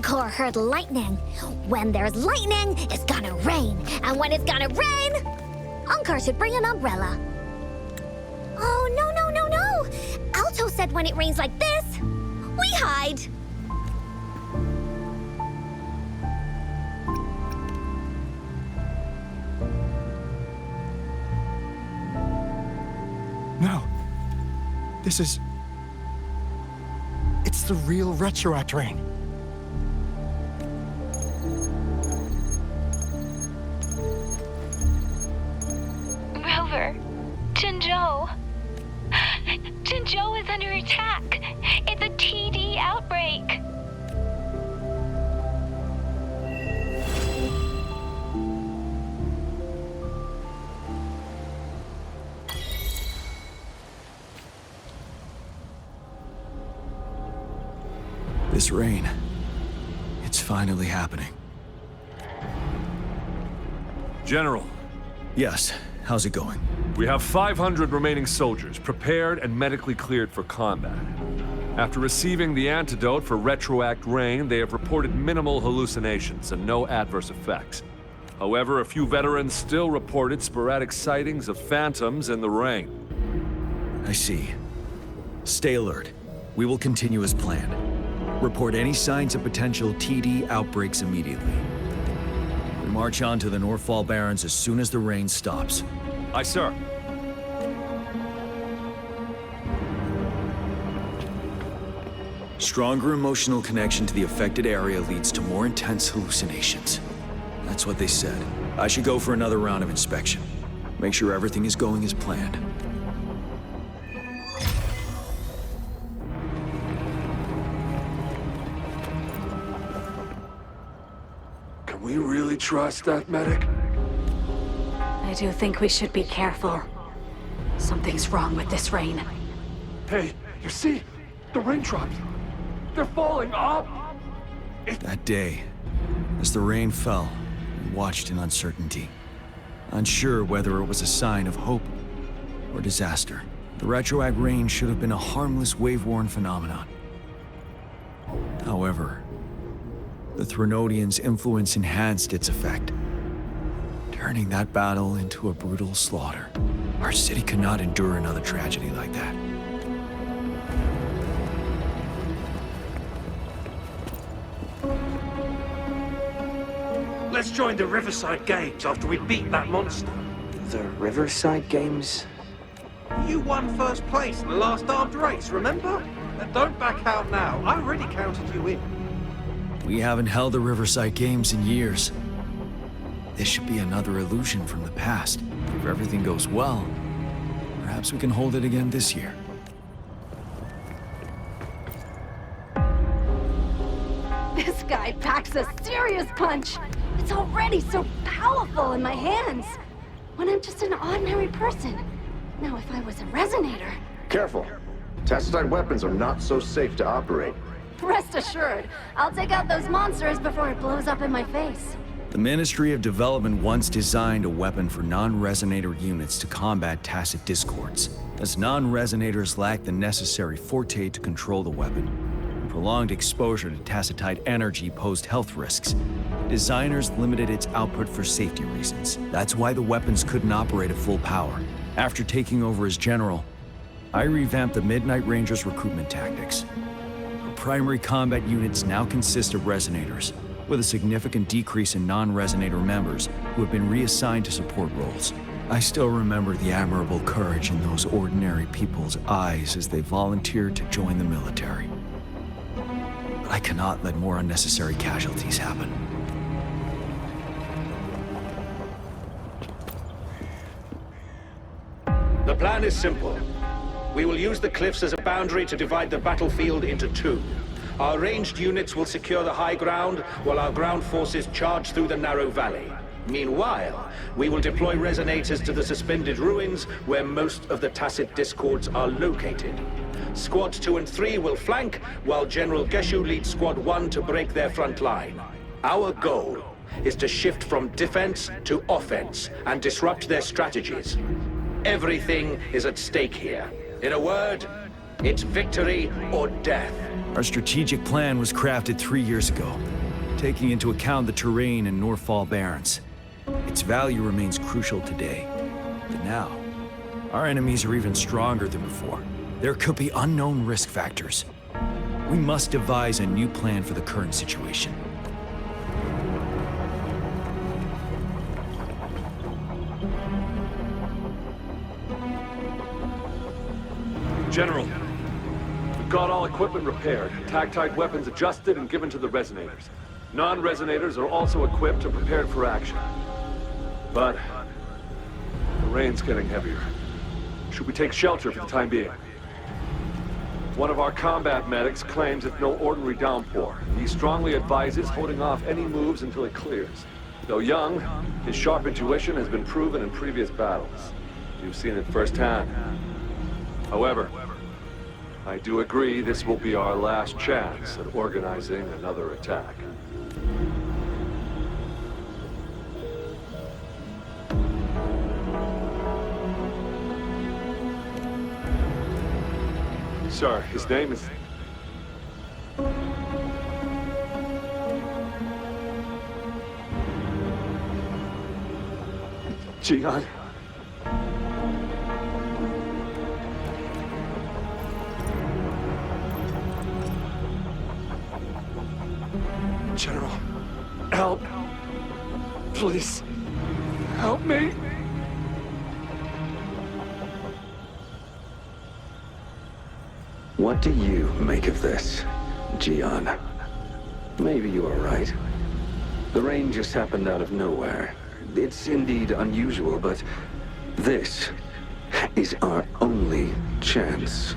Encore heard lightning. When there's lightning, it's gonna rain. And when it's gonna rain, Encore should bring an umbrella. Oh, no, no, no, no! Alto said when it rains like this, we hide. No. This is... It's the real Retroact rain. Rover, Jinzhou. Jinzhou is under attack. It's a TD outbreak. This rain, it's finally happening. General, Yes, how's it going? we have 500 remaining soldiers prepared and medically cleared for combat. After receiving the antidote for Retroact rain, they have reported minimal hallucinations and no adverse effects. However, a few veterans still reported sporadic sightings of phantoms in the rain. I see. Stay alert. We will continue as planned. Report any signs of potential TD outbreaks immediately. We march on to the Northfall Barrens as soon as the rain stops. Aye, sir. Stronger emotional connection to the affected area leads to more intense hallucinations. That's what they said. I should go for another round of inspection. Make sure everything is going as planned. Can we really trust that medic? I do think we should be careful. Something's wrong with this rain. Hey, you see? The raindrops. They're falling up. That day, as the rain fell, we watched in uncertainty. Unsure whether it was a sign of hope or disaster. The Retroact rain should have been a harmless wave-worn phenomenon. However, the Threnodians' influence enhanced its effect, turning that battle into a brutal slaughter. Our city could not endure another tragedy like that. Let's join the Riverside Games after we beat that monster. The Riverside Games? You won first place in the last armed race, remember? And don't back out now. I already counted you in. We haven't held the Riverside Games in years. This should be another illusion from the past. If everything goes well, perhaps we can hold it again this year. This guy packs a serious punch. It's already so powerful in my hands. When I'm just an ordinary person. Now, if I was a resonator... Careful. Tacitite weapons are not so safe to operate. Rest assured, I'll take out those monsters before it blows up in my face. The Ministry of Development once designed a weapon for non-resonator units to combat tacit discords. As non-resonators lack the necessary forte to control the weapon, prolonged exposure to tacitite energy posed health risks. Designers limited its output for safety reasons. That's why the weapons couldn't operate at full power. After taking over as general, I revamped the Midnight Rangers' recruitment tactics. Our primary combat units now consist of resonators, with a significant decrease in non-resonator members who have been reassigned to support roles. I still remember the admirable courage in those ordinary people's eyes as they volunteered to join the military. But I cannot let more unnecessary casualties happen. The plan is simple. We will use the cliffs as a boundary to divide the battlefield into two. Our ranged units will secure the high ground, while our ground forces charge through the narrow valley. Meanwhile, we will deploy resonators to the suspended ruins where most of the tacit discords are located. Squads 2 and 3 will flank, while General Geshu leads Squad 1 to break their front line. Our goal is to shift from defense to offense and disrupt their strategies. Everything is at stake here. In a word, It's victory or death. Our strategic plan was crafted 3 years ago, taking into account the terrain in Northfall Barrens. Its value remains crucial today. But now, our enemies are even stronger than before. There could be unknown risk factors. We must devise a new plan for the current situation. General, we've got all equipment repaired, tactite weapons adjusted and given to the resonators. Non-resonators are also equipped and prepared for action. But the rain's getting heavier. Should we take shelter for the time being? One of our combat medics claims it's no ordinary downpour. He strongly advises holding off any moves until it clears. Though young, his sharp intuition has been proven in previous battles. You've seen it firsthand. However, I do agree this will be our last chance at organizing another attack. Sir, his name is... Jian. General, help. Please, help me. What do you make of this, Jian? Maybe you are right. The rain just happened out of nowhere. It's indeed unusual, but this is our only chance.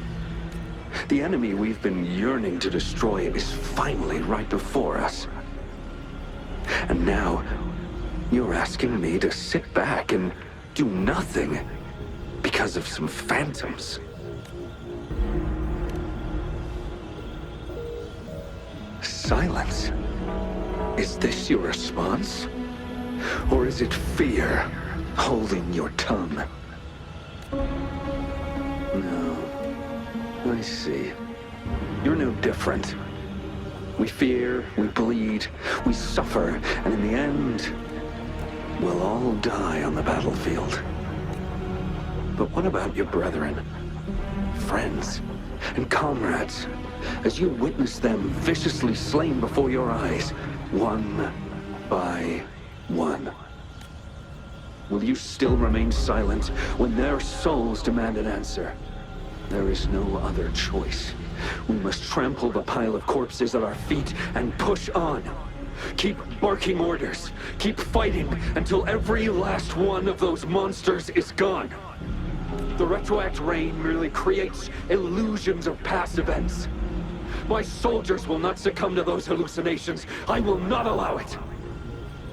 The enemy we've been yearning to destroy is finally right before us. And now, you're asking me to sit back and do nothing because of some phantoms. Silence. Is this your response? Or is it fear holding your tongue? No. I see. You're no different. We fear, we bleed, we suffer, and in the end, we'll all die on the battlefield. But what about your brethren, friends, and comrades, as you witness them viciously slain before your eyes, one by one? Will you still remain silent when their souls demand an answer? There is no other choice. We must trample the pile of corpses at our feet and push on. Keep barking orders. Keep fighting until every last one of those monsters is gone. The retroact rain merely creates illusions of past events. My soldiers will not succumb to those hallucinations. I will not allow it.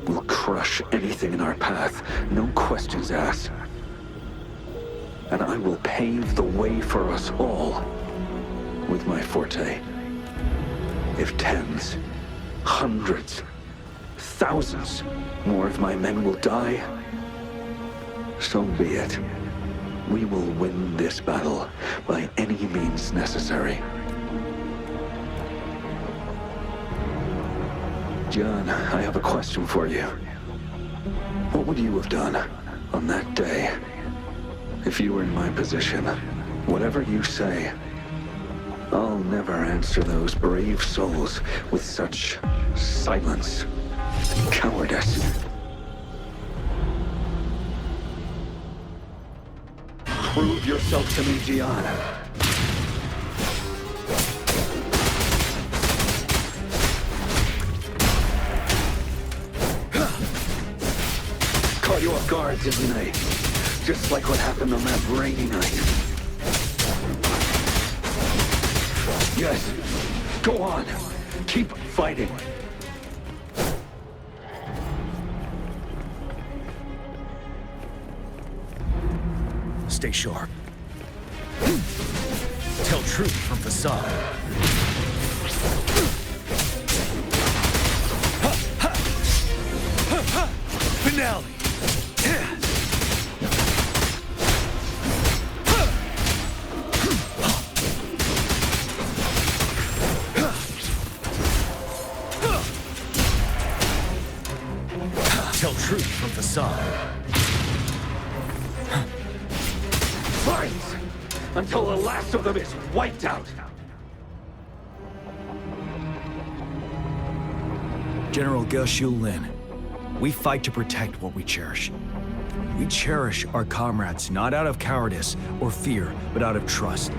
We'll crush anything in our path, no questions asked. And I will pave the way for us all with my forte. If tens, hundreds, thousands more of my men will die, so be it. We will win this battle by any means necessary. John, I have a question for you. What would you have done on that day if you were in my position? Whatever you say, I'll never answer those brave souls with such silence and cowardice. Prove yourself to me, Gian. Caught you off guard, didn't I? Just like what happened on that rainy night. Yes, go on. Keep fighting. Stay sharp. Tell truth from facade. Finale. of a facade. Fight! Until the last of them is wiped out! General Ge Lin, we fight to protect what we cherish. We cherish our comrades not out of cowardice or fear, but out of trust.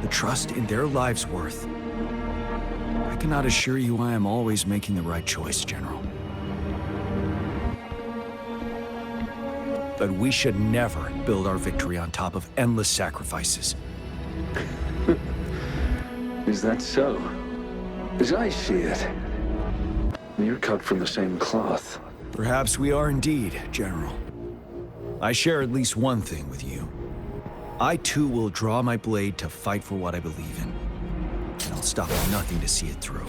The trust in their lives' worth. I cannot assure you I am always making the right choice, General. But we should never build our victory on top of endless sacrifices. Is that so? As I see it, you're cut from the same cloth. Perhaps we are indeed, General. I share at least one thing with you. I too will draw my blade to fight for what I believe in. And I'll stop at nothing to see it through.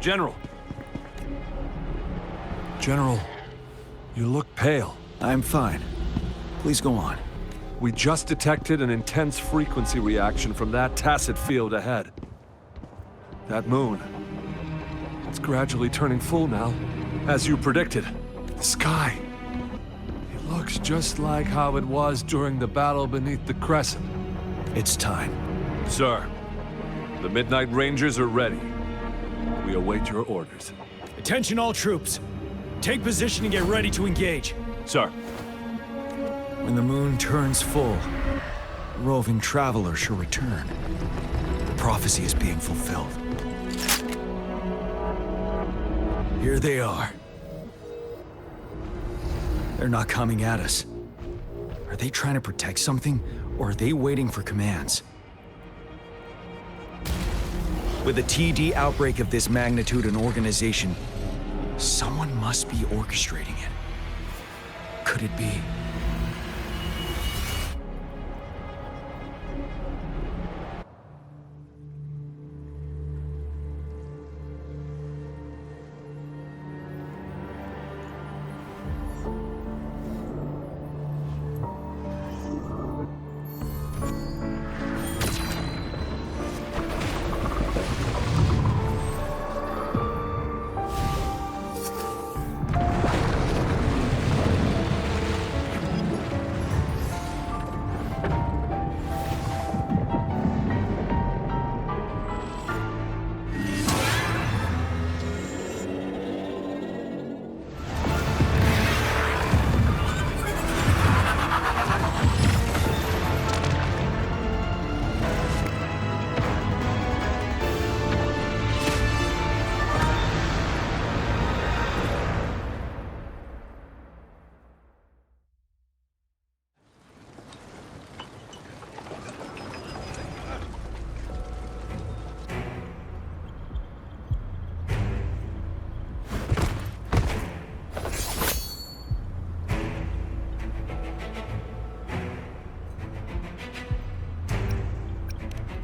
General. General, you look pale. I'm fine. Please go on. We just detected an intense frequency reaction from that tacit field ahead. That moon. It's gradually turning full now, as you predicted. The sky. It looks just like how it was during the battle beneath the crescent. It's time. Sir, the Midnight Rangers are ready. We await your orders. Attention all troops. Take position and get ready to engage. Sir. When the moon turns full, the roving traveler shall return. The prophecy is being fulfilled. Here they are. They're not coming at us. Are they trying to protect something, or are they waiting for commands? With a TD outbreak of this magnitude and organization, someone must be orchestrating it. Could it be?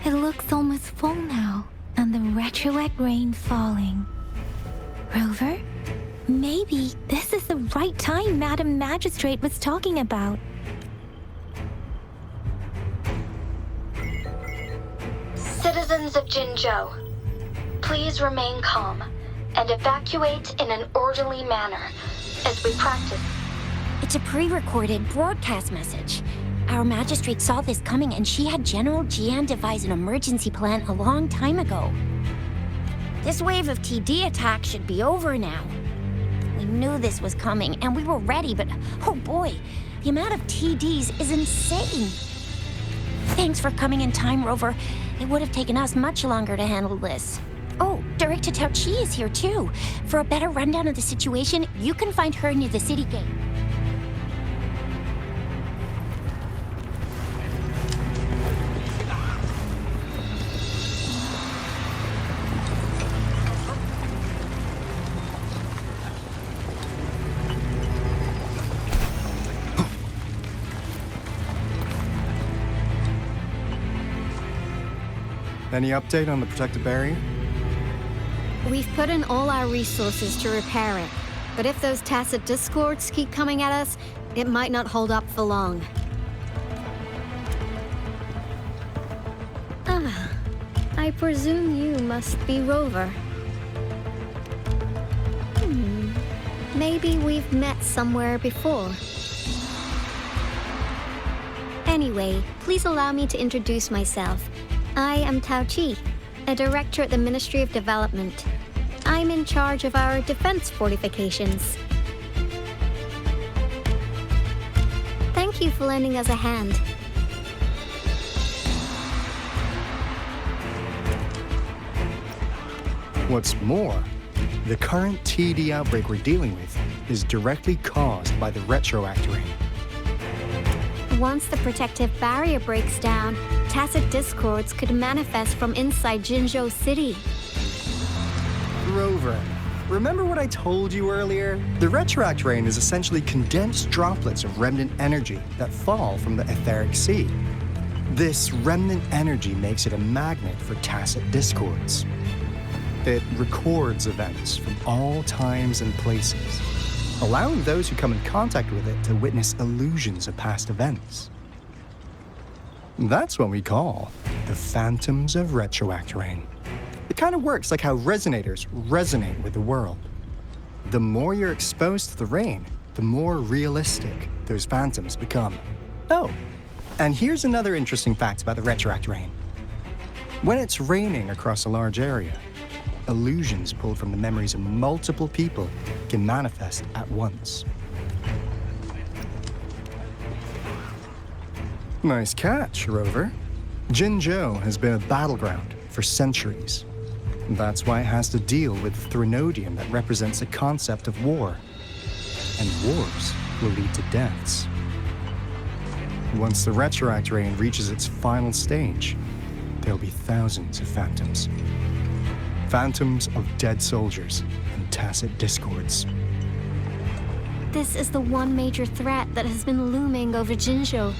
It looks almost full now, and the retroact rain falling. Rover, maybe this is the right time Madam Magistrate was talking about. Citizens of Jinzhou, please remain calm and evacuate in an orderly manner as we practice. It's a pre-recorded broadcast message. Our magistrate saw this coming and she had General Jian devise an emergency plan a long time ago. This wave of TD attacks should be over now. We knew this was coming and we were ready, but oh boy, the amount of TDs is insane. Thanks for coming in time, Rover. It would have taken us much longer to handle this. Oh, Director Tao Chi is here too. For a better rundown of the situation, you can find her near the city gate. Any update on the protective barrier? We've put in all our resources to repair it, but if those tacit discords keep coming at us, it might not hold up for long. I presume you must be Rover. Maybe we've met somewhere before. Anyway, please allow me to introduce myself. I am Tao Chi, a director at the Ministry of Development. I'm in charge of our defense fortifications. Thank you for lending us a hand. What's more, the current TD outbreak we're dealing with is directly caused by the retroact rain. Once the protective barrier breaks down, tacit discords could manifest from inside Jinzhou City. Rover, remember what I told you earlier? The retroact rain is essentially condensed droplets of remnant energy that fall from the etheric sea. This remnant energy makes it a magnet for tacit discords. It records events from all times and places, allowing those who come in contact with it to witness illusions of past events. That's what we call the phantoms of retroact rain. It kind of works like how resonators resonate with the world. The more you're exposed to the rain, the more realistic those phantoms become. Oh, and here's another interesting fact about the retroact rain. When it's raining across a large area, illusions pulled from the memories of multiple people can manifest at once. Nice catch, Rover. Jinzhou has been a battleground for centuries. That's why it has to deal with the Threnodium that represents the concept of war. And wars will lead to deaths. Once the retroact rain reaches its final stage, there'll be thousands of phantoms. Phantoms of dead soldiers and tacit discords. This is the one major threat that has been looming over Jinzhou.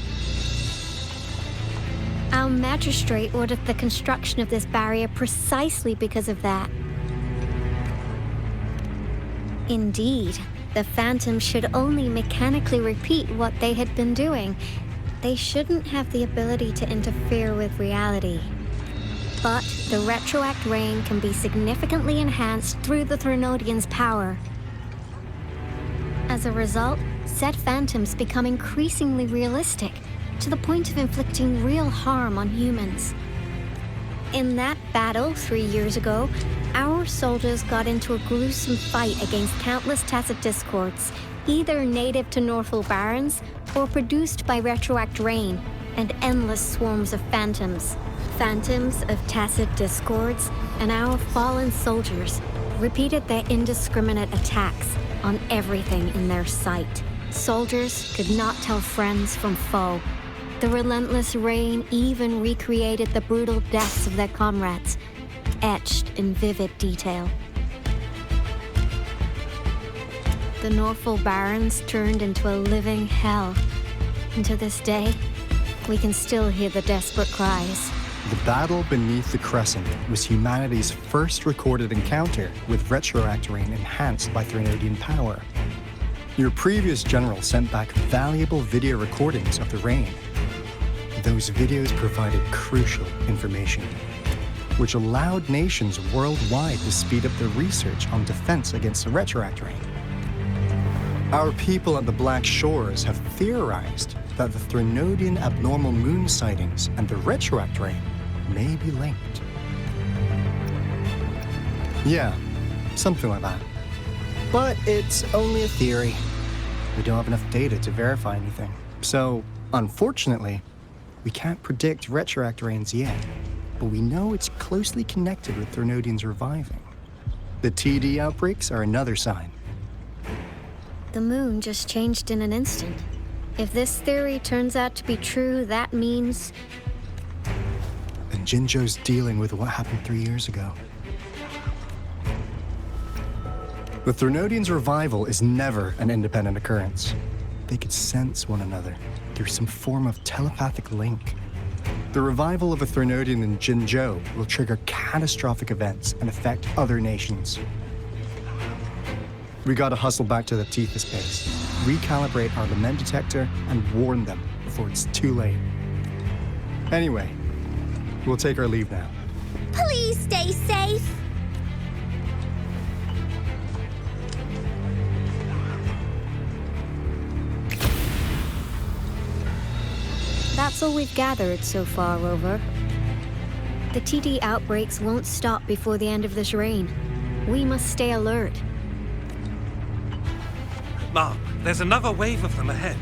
Our magistrate ordered the construction of this barrier precisely because of that. Indeed, the phantoms should only mechanically repeat what they had been doing. They shouldn't have the ability to interfere with reality. But the retroact rain can be significantly enhanced through the Threnodian's power. As a result, said phantoms become increasingly realistic, to the point of inflicting real harm on humans. In that battle 3 years ago, our soldiers got into a gruesome fight against countless tacit discords, either native to Northwell Barrens or produced by retroact rain, and endless swarms of phantoms. Phantoms of tacit discords and our fallen soldiers repeated their indiscriminate attacks on everything in their sight. Soldiers could not tell friends from foe. The relentless rain even recreated the brutal deaths of their comrades, etched in vivid detail. The Northwell Barrens turned into a living hell, and to this day, we can still hear the desperate cries. The battle beneath the Crescent was humanity's first recorded encounter with retroact rain enhanced by Threnodian power. Your previous general sent back valuable video recordings of the rain. Those videos provided crucial information, which allowed nations worldwide to speed up their research on defense against the retroact rain. Our people at the Black Shores have theorized that the Threnodian abnormal moon sightings and the retroact rain may be linked. Yeah, something like that. But it's only a theory. We don't have enough data to verify anything. So, unfortunately, we can't predict retroact rains yet, but we know it's closely connected with Threnodians reviving. The TD outbreaks are another sign. The moon just changed in an instant. If this theory turns out to be true, that means... And Jinzhou's dealing with what happened 3 years ago. The Threnodians' revival is never an independent occurrence. They could sense one another through some form of telepathic link. The revival of a Threnodian in Jinzhou will trigger catastrophic events and affect other nations. We gotta hustle back to the Tethys base, recalibrate our lament detector, and warn them before it's too late. Anyway, we'll take our leave now. Please stay safe. That's all we've gathered so far, Rover. The TD outbreaks won't stop before the end of this reign. We must stay alert. Mom, there's another wave of them ahead.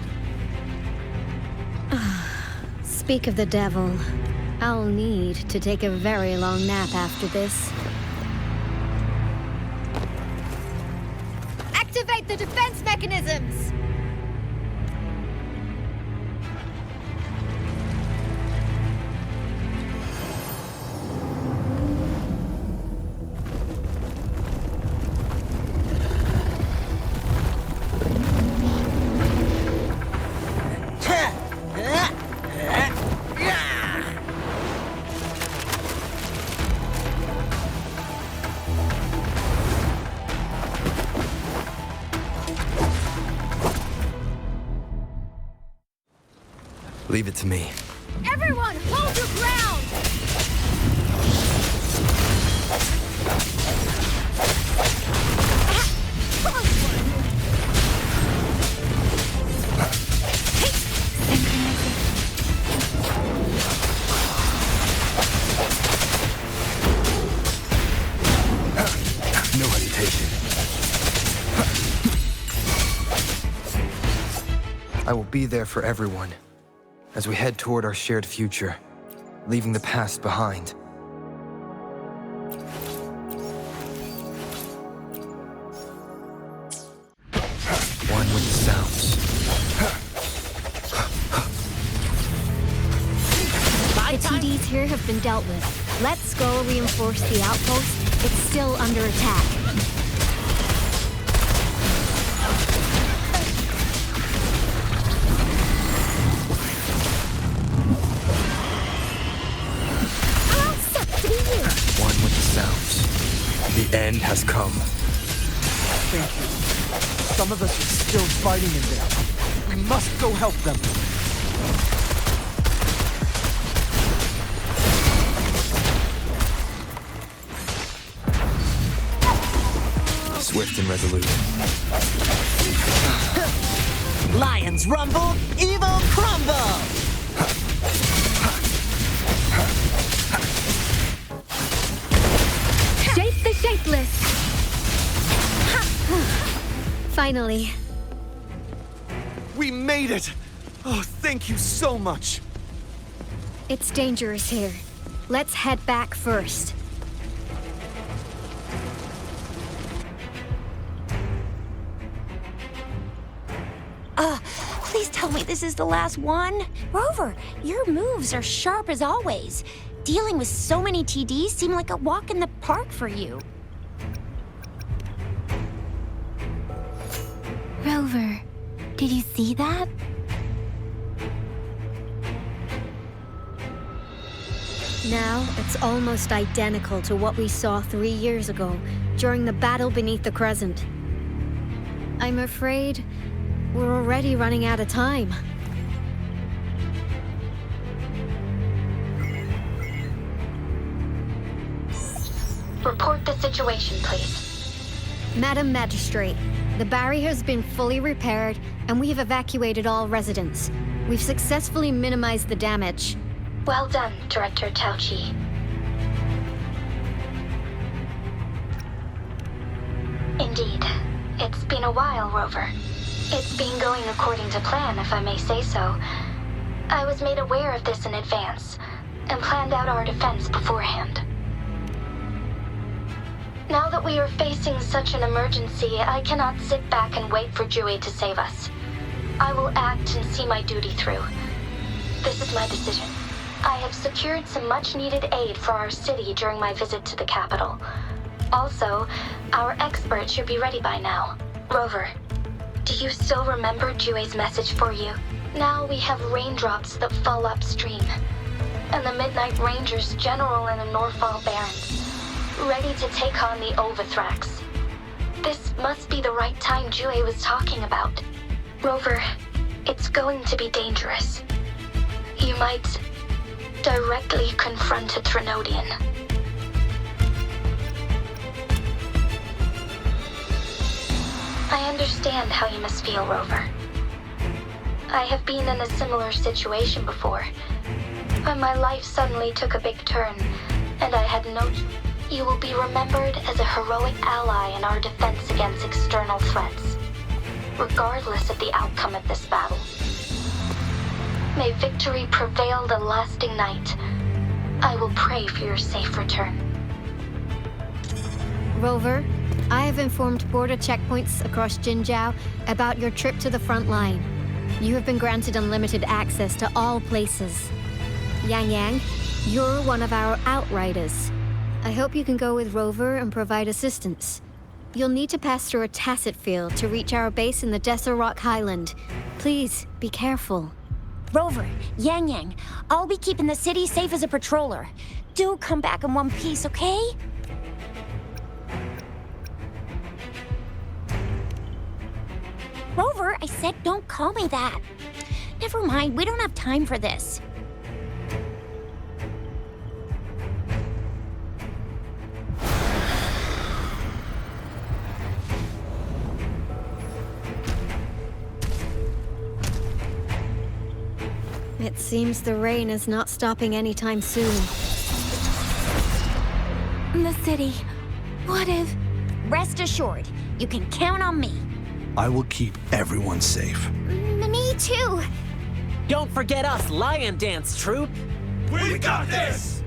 Speak of the devil. I'll need to take a very long nap after this. Activate the defense mechanisms! Leave it to me. Everyone, hold your ground! No hesitation. I will be there for everyone as we head toward our shared future, leaving the past behind. One with the sounds. The TDs here have been dealt with. Let's go reinforce the outpost. It's still under attack. One with the sounds. The end has come. Thank you. Some of us are still fighting in there. We must go help them. Swift and resolute. Lions rumble, evil crumble! Shape the shapeless! Finally. We made it! Oh, thank you so much! It's dangerous here. Let's head back first. Please tell me this is the last one. Rover, your moves are sharp as always. Dealing with so many TDs seem like a walk in the park for you. Rover, did you see that? Now, it's almost identical to what we saw 3 years ago, during the battle beneath the Crescent. I'm afraid we're already running out of time. Report the situation, please. Madam Magistrate, the barrier has been fully repaired, and we have evacuated all residents. We've successfully minimized the damage. Well done, Director Tauchi. Indeed. It's been a while, Rover. It's been going according to plan, if I may say so. I was made aware of this in advance, and planned out our defense beforehand. Now that we are facing such an emergency, I cannot sit back and wait for Jue to save us. I will act and see my duty through. This is my decision. I have secured some much-needed aid for our city during my visit to the capital. Also, our expert should be ready by now. Rover, do you still remember Jue's message for you? Now we have raindrops that fall upstream, and the Midnight Rangers general in the Norfall Barrens, ready to take on the Overthrax. This must be the right time Jue was talking about. Rover, it's going to be dangerous. You might directly confront a Trinodian. understand how you must feel, Rover. I have been in a similar situation before, when my life suddenly took a big turn, and I had no... You will be remembered as a heroic ally in our defense against external threats, regardless of the outcome of this battle. May victory prevail the lasting night. I will pray for your safe return. Rover, I have informed border checkpoints across Jinzhou about your trip to the front line. You have been granted unlimited access to all places. Yang Yang, you're one of our outriders. I hope you can go with Rover and provide assistance. You'll need to pass through a tacit field to reach our base in the Desert Rock Highland. Please, be careful. Rover, Yang Yang, I'll be keeping the city safe as a patroller. Do come back in one piece, okay? Rover, I said don't call me that. Never mind, we don't have time for this. It seems the rain is not stopping anytime soon. The city. What if... Rest assured, you can count on me. I will keep everyone safe. Me too. Don't forget us, Lion Dance Troupe. We got this!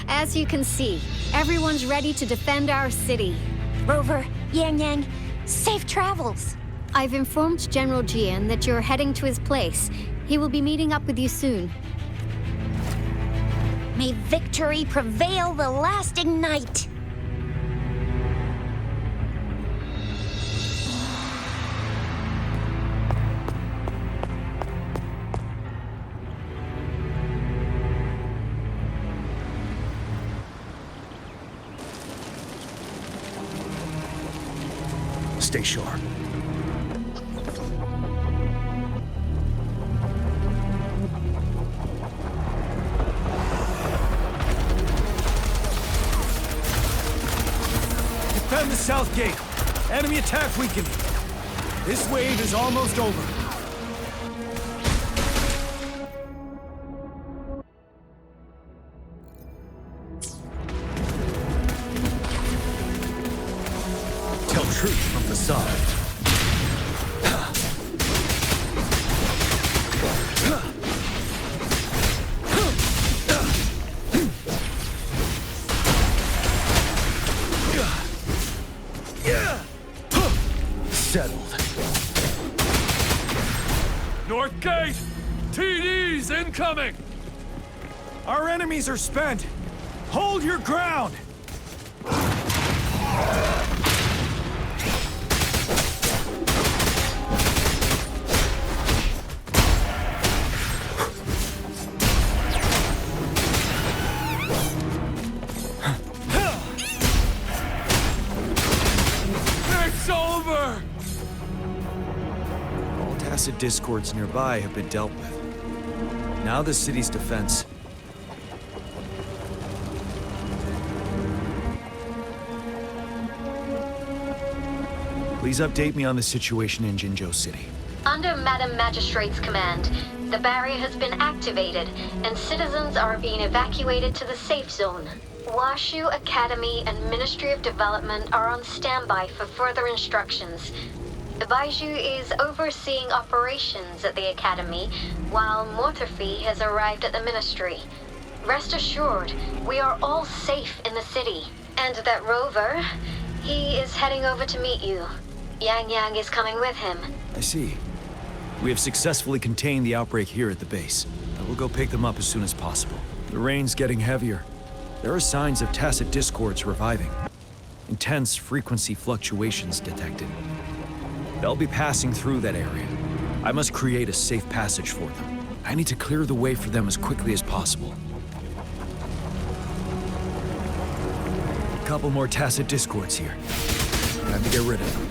As you can see, everyone's ready to defend our city. Rover, Yang Yang, safe travels. I've informed General Jian that you're heading to his place. He will be meeting up with you soon. May victory prevail the lasting night. Stay sharp. Defend the south gate. Enemy attack weakening. This wave is almost over. Tell truth from the side. Settled. North Gate! TDs incoming! Our enemies are spent. Hold your ground! It's over! All tacit discords nearby have been dealt with. Now the city's defense. Please update me on the situation in Jinzhou City. Under Madam Magistrate's command, the barrier has been activated, and citizens are being evacuated to the safe zone. Washu Academy and Ministry of Development are on standby for further instructions. Baiju is overseeing operations at the Academy, while Mortherfee has arrived at the Ministry. Rest assured, we are all safe in the city. And that Rover, he is heading over to meet you. Yang Yang is coming with him. I see. We have successfully contained the outbreak here at the base. I will go pick them up as soon as possible. The rain's getting heavier. There are signs of tacit discords reviving. Intense frequency fluctuations detected. They'll be passing through that area. I must create a safe passage for them. I need to clear the way for them as quickly as possible. A couple more tacit discords here. Time to get rid of them.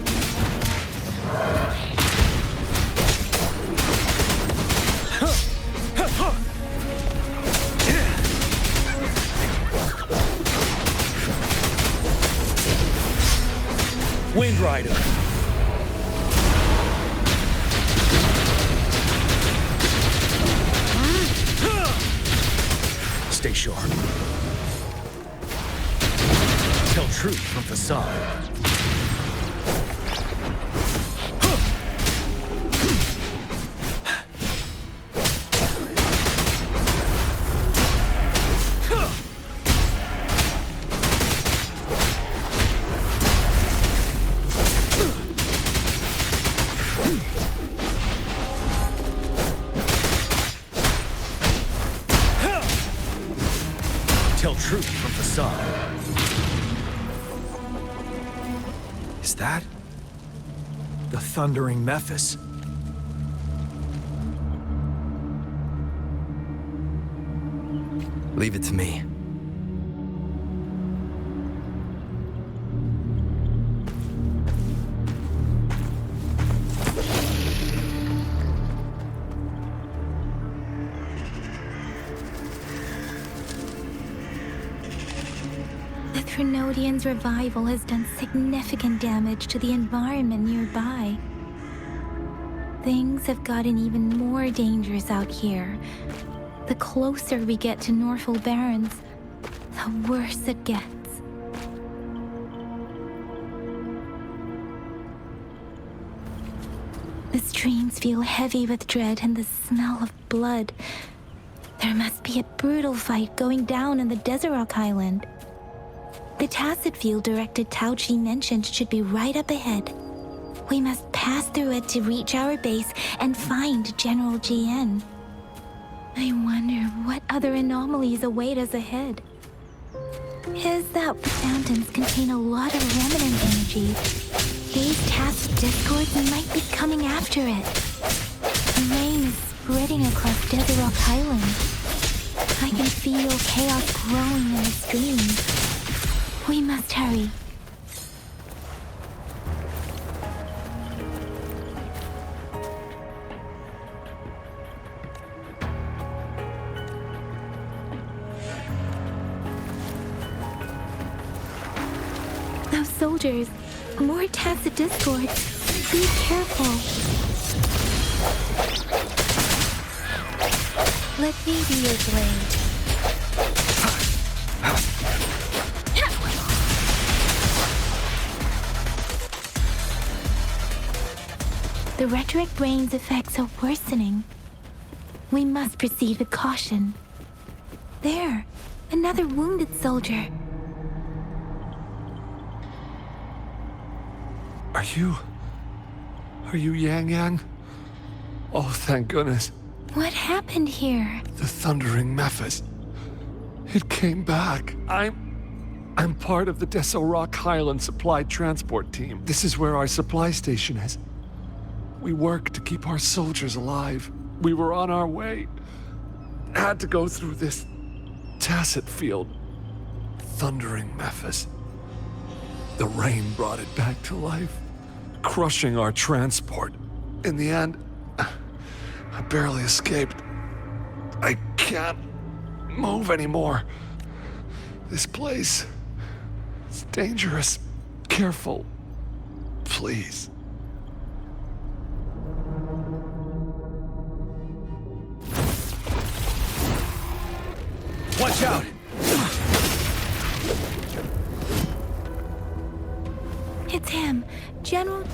Wind Rider. Stay sharp. Tell truth from facade. Tell truth from facade. Is that the thundering Memphis? Leave it to me. The Trinodian's revival has done significant damage to the environment nearby. Things have gotten even more dangerous out here. The closer we get to Norfolk Barrens, the worse it gets. The streams feel heavy with dread and the smell of blood. There must be a brutal fight going down in the Desert Rock Island. The tacit field directed Tauchi mentioned should be right up ahead. We must pass through it to reach our base and find General GN. I wonder what other anomalies await us ahead. Is that the fountains contain a lot of remnant energy? These tacit discords might be coming after it. The rain is spreading across Desert Rock Island. I can feel chaos growing in the streams. We must hurry. Those soldiers, more tacit discord. Be careful. Let me be your blade. The rhetoric brain's effects are worsening. We must proceed with caution. There, another wounded soldier. Are you Yang Yang? Oh, thank goodness. What happened here? The thundering Memphis. It came back. I'm part of the Desert Rock Highland Supply Transport Team. This is where our supply station is. We work to keep our soldiers alive. We were on our way. Had to go through this tacit field. Thundering Memphis. The rain brought it back to life, crushing our transport. In the end, I barely escaped. I can't move anymore. This place is dangerous. Careful, please. Watch out! It's him, General...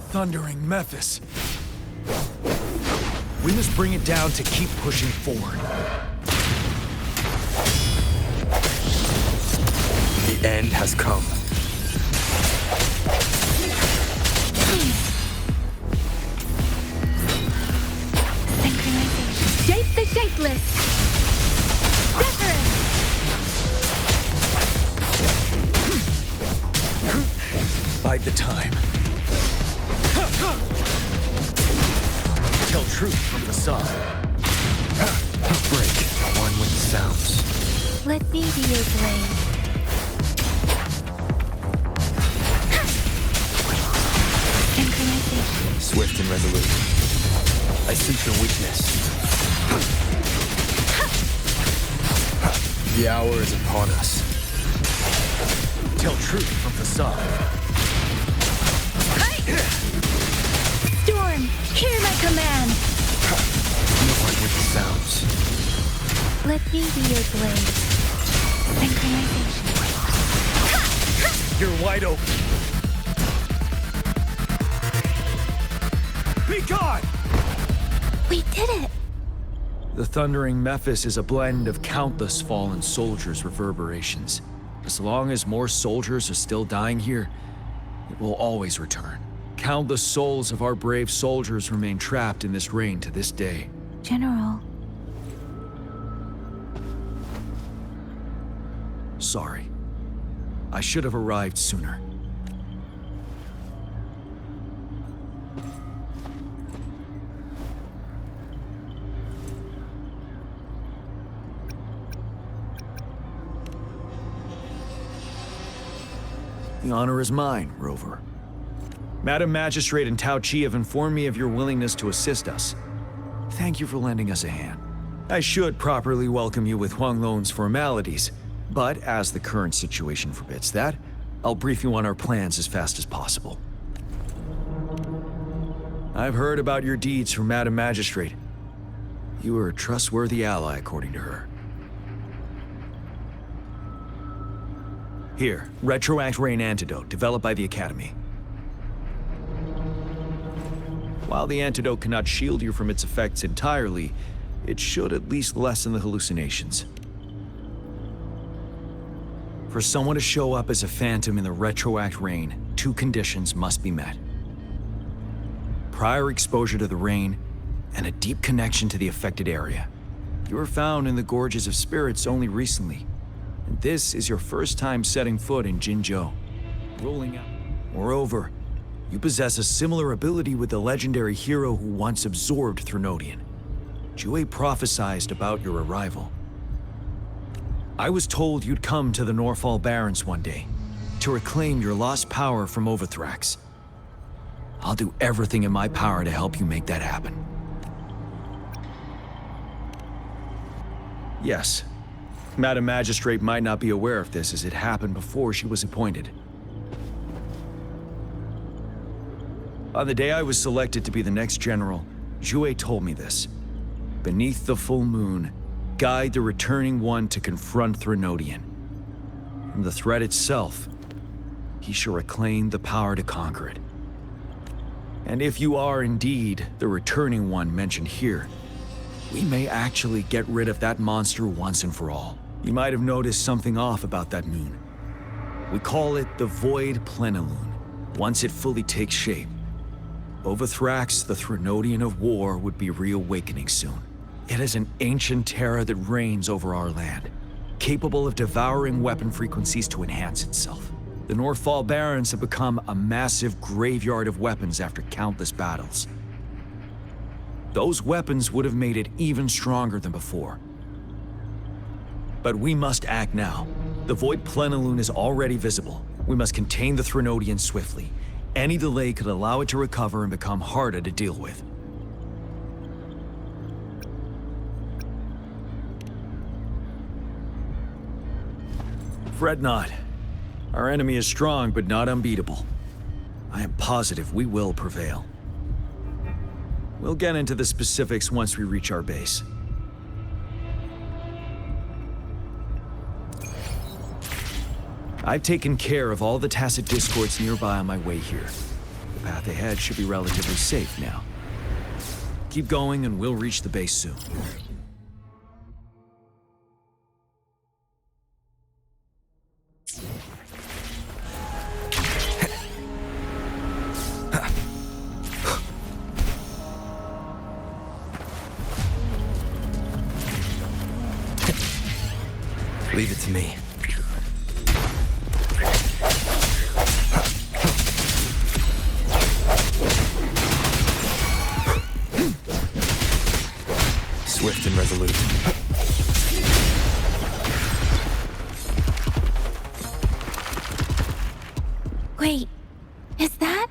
Thundering Memphis. We must bring it down to keep pushing forward. The end has come. Shape the shapeless! Separate! Bide the time. Tell truth from facade. Break one with the sounds. Let me be your blade. Synchronization. Swift and resolute. I sense your weakness. The hour is upon us. Tell truth from facade. Storm, hear my command! No one with the sounds. Let me be your blade. Synchronization. You're wide open. Be gone! We did it! The thundering Mephis is a blend of countless fallen soldiers' reverberations. As long as more soldiers are still dying here, it will always return. Countless souls of our brave soldiers remain trapped in this rain to this day. General. Sorry. I should have arrived sooner. The honor is mine, Rover. Madam Magistrate and Tao Chi have informed me of your willingness to assist us. Thank you for lending us a hand. I should properly welcome you with Huang Lon's formalities, but as the current situation forbids that, I'll brief you on our plans as fast as possible. I've heard about your deeds from Madam Magistrate. You are a trustworthy ally, according to her. Here, Retroact Rain Antidote, developed by the Academy. While the antidote cannot shield you from its effects entirely, it should at least lessen the hallucinations. For someone to show up as a phantom in the Retroact Rain, 2 conditions must be met. Prior exposure to the rain, and a deep connection to the affected area. You were found in the Gorges of Spirits only recently, and this is your first time setting foot in Jinzhou. Rolling out. Moreover, you possess a similar ability with the legendary hero who once absorbed Threnodian. Jue prophesied about your arrival. I was told you'd come to the Norfall Barrens one day, to reclaim your lost power from Overthrax. I'll do everything in my power to help you make that happen. Yes, Madam Magistrate might not be aware of this as it happened before she was appointed. On the day I was selected to be the next general, Jue told me this. Beneath the full moon, guide the returning one to confront Threnodian. From the threat itself, he shall reclaim the power to conquer it. And if you are indeed the returning one mentioned here, we may actually get rid of that monster once and for all. You might have noticed something off about that moon. We call it the Void Plenilune. Once it fully takes shape, Overthrax, the Threnodian of War, would be reawakening soon. It is an ancient terror that reigns over our land, capable of devouring weapon frequencies to enhance itself. The Norfall Barrens have become a massive graveyard of weapons after countless battles. Those weapons would have made it even stronger than before. But we must act now. The Void Plenilune is already visible. We must contain the Threnodian swiftly. Any delay could allow it to recover and become harder to deal with. Fret not. Our enemy is strong, but not unbeatable. I am positive we will prevail. We'll get into the specifics once we reach our base. I've taken care of all the tacit discords nearby on my way here. The path ahead should be relatively safe now. Keep going and we'll reach the base soon. Leave it to me. Swift and resolute. Wait, is that?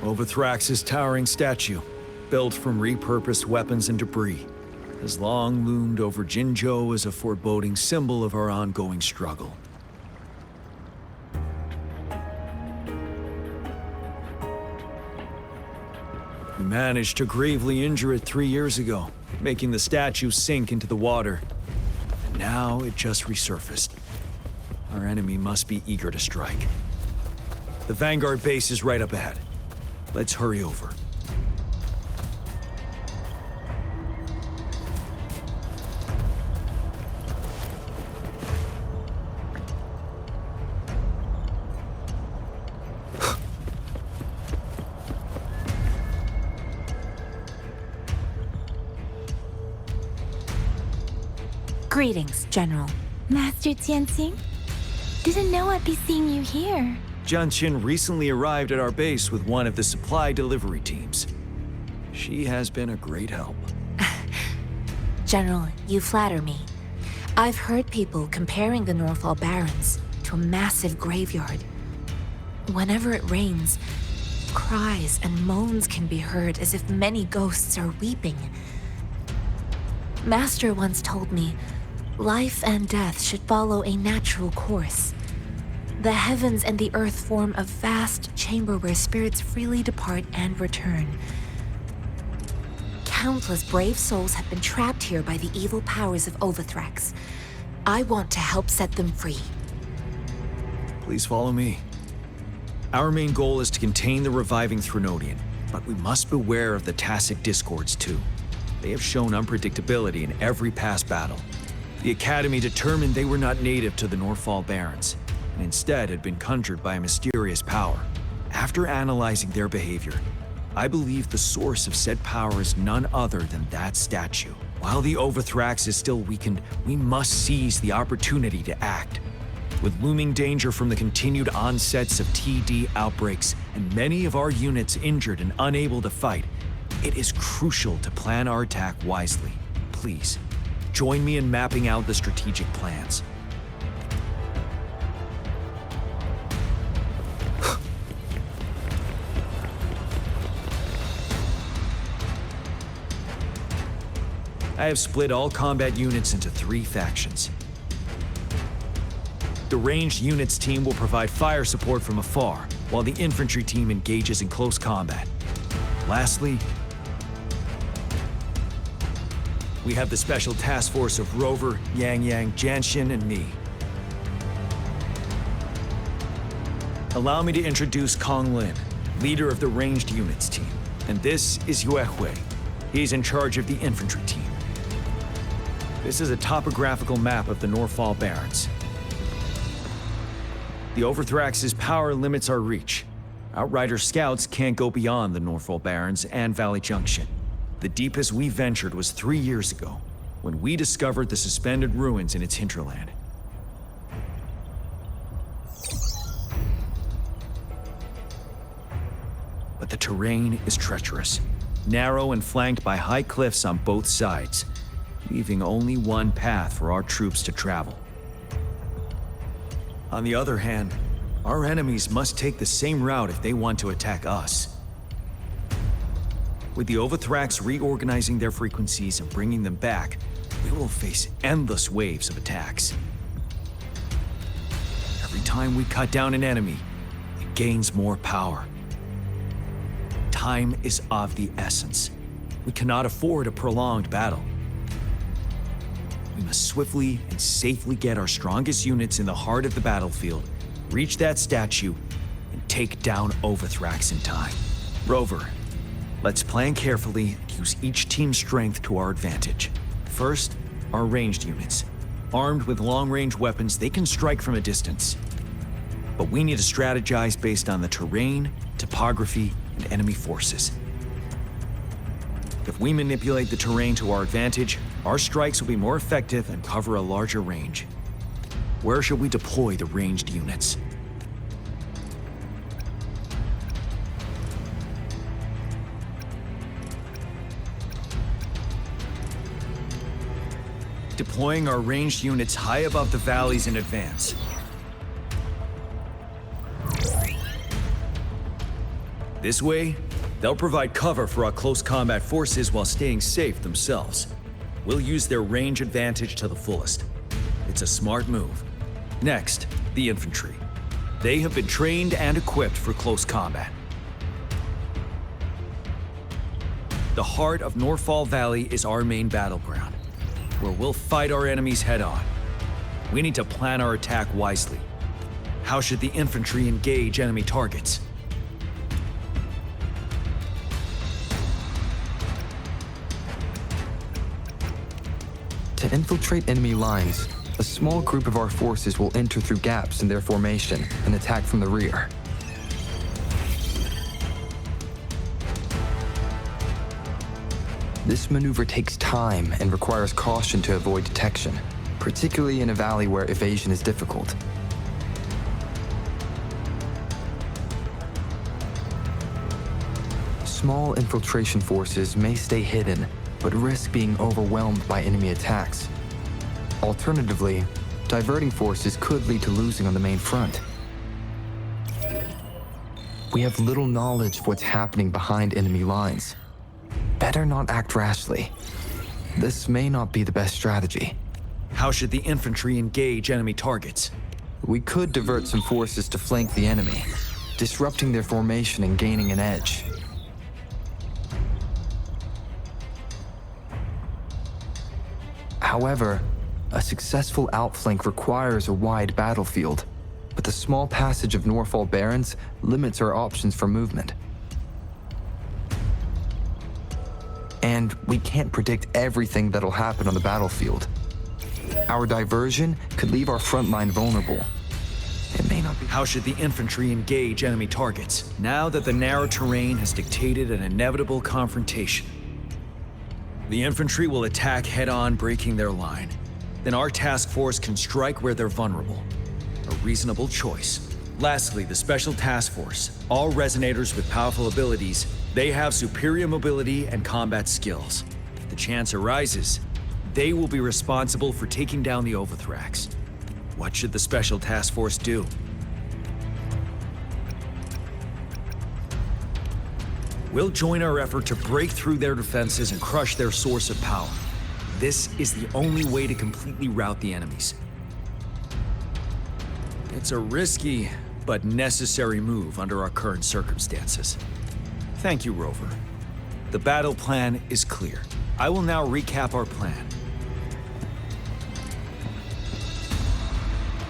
Overthrax's towering statue, built from repurposed weapons and debris, has long loomed over Jinzhou as a foreboding symbol of our ongoing struggle. We managed to gravely injure it 3 years ago, making the statue sink into the water. And now it just resurfaced. Our enemy must be eager to strike. The Vanguard base is right up ahead. Let's hurry over. Greetings, General. Master Jianxing? Didn't know I'd be seeing you here. Jianqin recently arrived at our base with one of the supply delivery teams. She has been a great help. General, you flatter me. I've heard people comparing the Northall Barrens to a massive graveyard. Whenever it rains, cries and moans can be heard as if many ghosts are weeping. Master once told me, life and death should follow a natural course. The heavens and the earth form a vast chamber where spirits freely depart and return. Countless brave souls have been trapped here by the evil powers of Overthrax. I want to help set them free. Please follow me. Our main goal is to contain the reviving Threnodian, but we must beware of the Tacit Discords too. They have shown unpredictability in every past battle. The Academy determined they were not native to the Northall Barrens, and instead had been conjured by a mysterious power. After analyzing their behavior, I believe the source of said power is none other than that statue. While the Overthrax is still weakened, we must seize the opportunity to act. With looming danger from the continued onsets of TD outbreaks, and many of our units injured and unable to fight, it is crucial to plan our attack wisely. Please, join me in mapping out the strategic plans. I have split all combat units into 3 factions. The ranged units team will provide fire support from afar, while the infantry team engages in close combat. Lastly, we have the special task force of Rover, Yang, Jianxin, and me. Allow me to introduce Kong Lin, leader of the ranged units team. And this is Yue Hui. He's in charge of the infantry team. This is a topographical map of the Northall Barrens. The Overthrax's power limits our reach. Outrider scouts can't go beyond the Northall Barrens and Valley Junction. The deepest we ventured was 3 years ago, when we discovered the suspended ruins in its hinterland. But the terrain is treacherous, narrow and flanked by high cliffs on both sides, leaving only one path for our troops to travel. On the other hand, our enemies must take the same route if they want to attack us. With the Overthrax reorganizing their frequencies and bringing them back, we will face endless waves of attacks. Every time we cut down an enemy, it gains more power. Time is of the essence. We cannot afford a prolonged battle. We must swiftly and safely get our strongest units in the heart of the battlefield, reach that statue, and take down Overthrax in time. Rover, let's plan carefully and use each team's strength to our advantage. First, our ranged units. Armed with long-range weapons, they can strike from a distance. But we need to strategize based on the terrain, topography, and enemy forces. If we manipulate the terrain to our advantage, our strikes will be more effective and cover a larger range. Where should we deploy the ranged units? Deploying our ranged units high above the valleys in advance. This way, they'll provide cover for our close combat forces while staying safe themselves. We'll use their range advantage to the fullest. It's a smart move. Next, the infantry. They have been trained and equipped for close combat. The heart of Norfall Valley is our main battleground, where we'll fight our enemies head-on. We need to plan our attack wisely. How should the infantry engage enemy targets? To infiltrate enemy lines, a small group of our forces will enter through gaps in their formation and attack from the rear. This maneuver takes time and requires caution to avoid detection, particularly in a valley where evasion is difficult. Small infiltration forces may stay hidden, but risk being overwhelmed by enemy attacks. Alternatively, diverting forces could lead to losing on the main front. We have little knowledge of what's happening behind enemy lines. Better not act rashly. This may not be the best strategy. How should the infantry engage enemy targets? We could divert some forces to flank the enemy, disrupting their formation and gaining an edge. However, a successful outflank requires a wide battlefield, but the small passage of Norfall Barrens limits our options for movement. And we can't predict everything that'll happen on the battlefield. Our diversion could leave our front line vulnerable. It may not be. How should the infantry engage enemy targets, now that the narrow terrain has dictated an inevitable confrontation? The infantry will attack head-on, breaking their line. Then our task force can strike where they're vulnerable. A reasonable choice. Lastly, the Special Task Force. All resonators with powerful abilities, they have superior mobility and combat skills. If the chance arises, they will be responsible for taking down the Overthrax. What should the Special Task Force do? We'll join our effort to break through their defenses and crush their source of power. This is the only way to completely rout the enemies. It's a risky, but necessary move under our current circumstances. Thank you, Rover. The battle plan is clear. I will now recap our plan.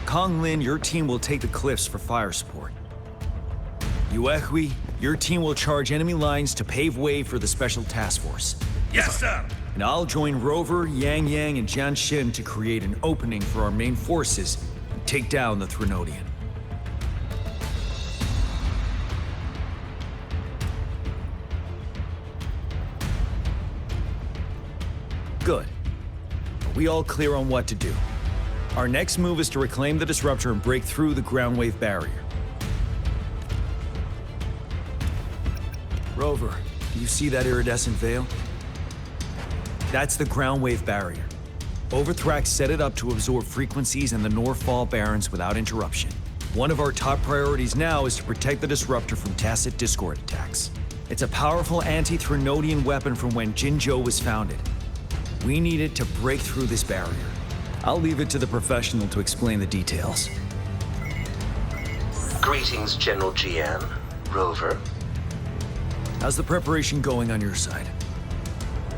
Kong Lin, your team will take the cliffs for fire support. Yuehui, your team will charge enemy lines to pave way for the Special Task Force. Yes, sir! And I'll join Rover, Yang Yang, and Jian Xin to create an opening for our main forces and take down the Threnodian. Good. Are we all clear on what to do? Our next move is to reclaim the Disruptor and break through the ground wave barrier. Rover, do you see that iridescent veil? That's the ground wave barrier. Overthrax set it up to absorb frequencies in the Norfall Barrens without interruption. One of our top priorities now is to protect the Disruptor from tacit Discord attacks. It's a powerful anti-Threnodian weapon from when Jinzhou was founded. We need it to break through this barrier. I'll leave it to the professional to explain the details. Greetings, General Jian. Rover. How's the preparation going on your side?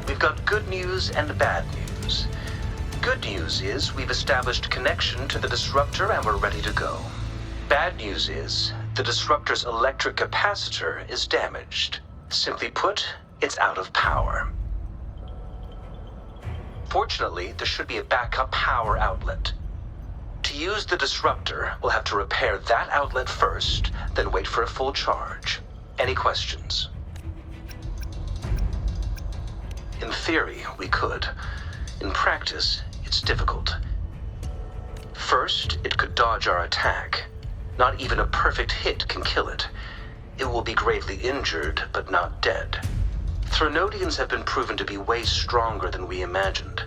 We've got good news and bad news. Good news is we've established connection to the Disruptor and we're ready to go. Bad news is the Disruptor's electric capacitor is damaged. Simply put, it's out of power. Fortunately, there should be a backup power outlet. To use the Disruptor, we'll have to repair that outlet first, then wait for a full charge. Any questions? In theory, we could. In practice, it's difficult. First, it could dodge our attack. Not even a perfect hit can kill it. It will be gravely injured, but not dead. Threnodians have been proven to be way stronger than we imagined.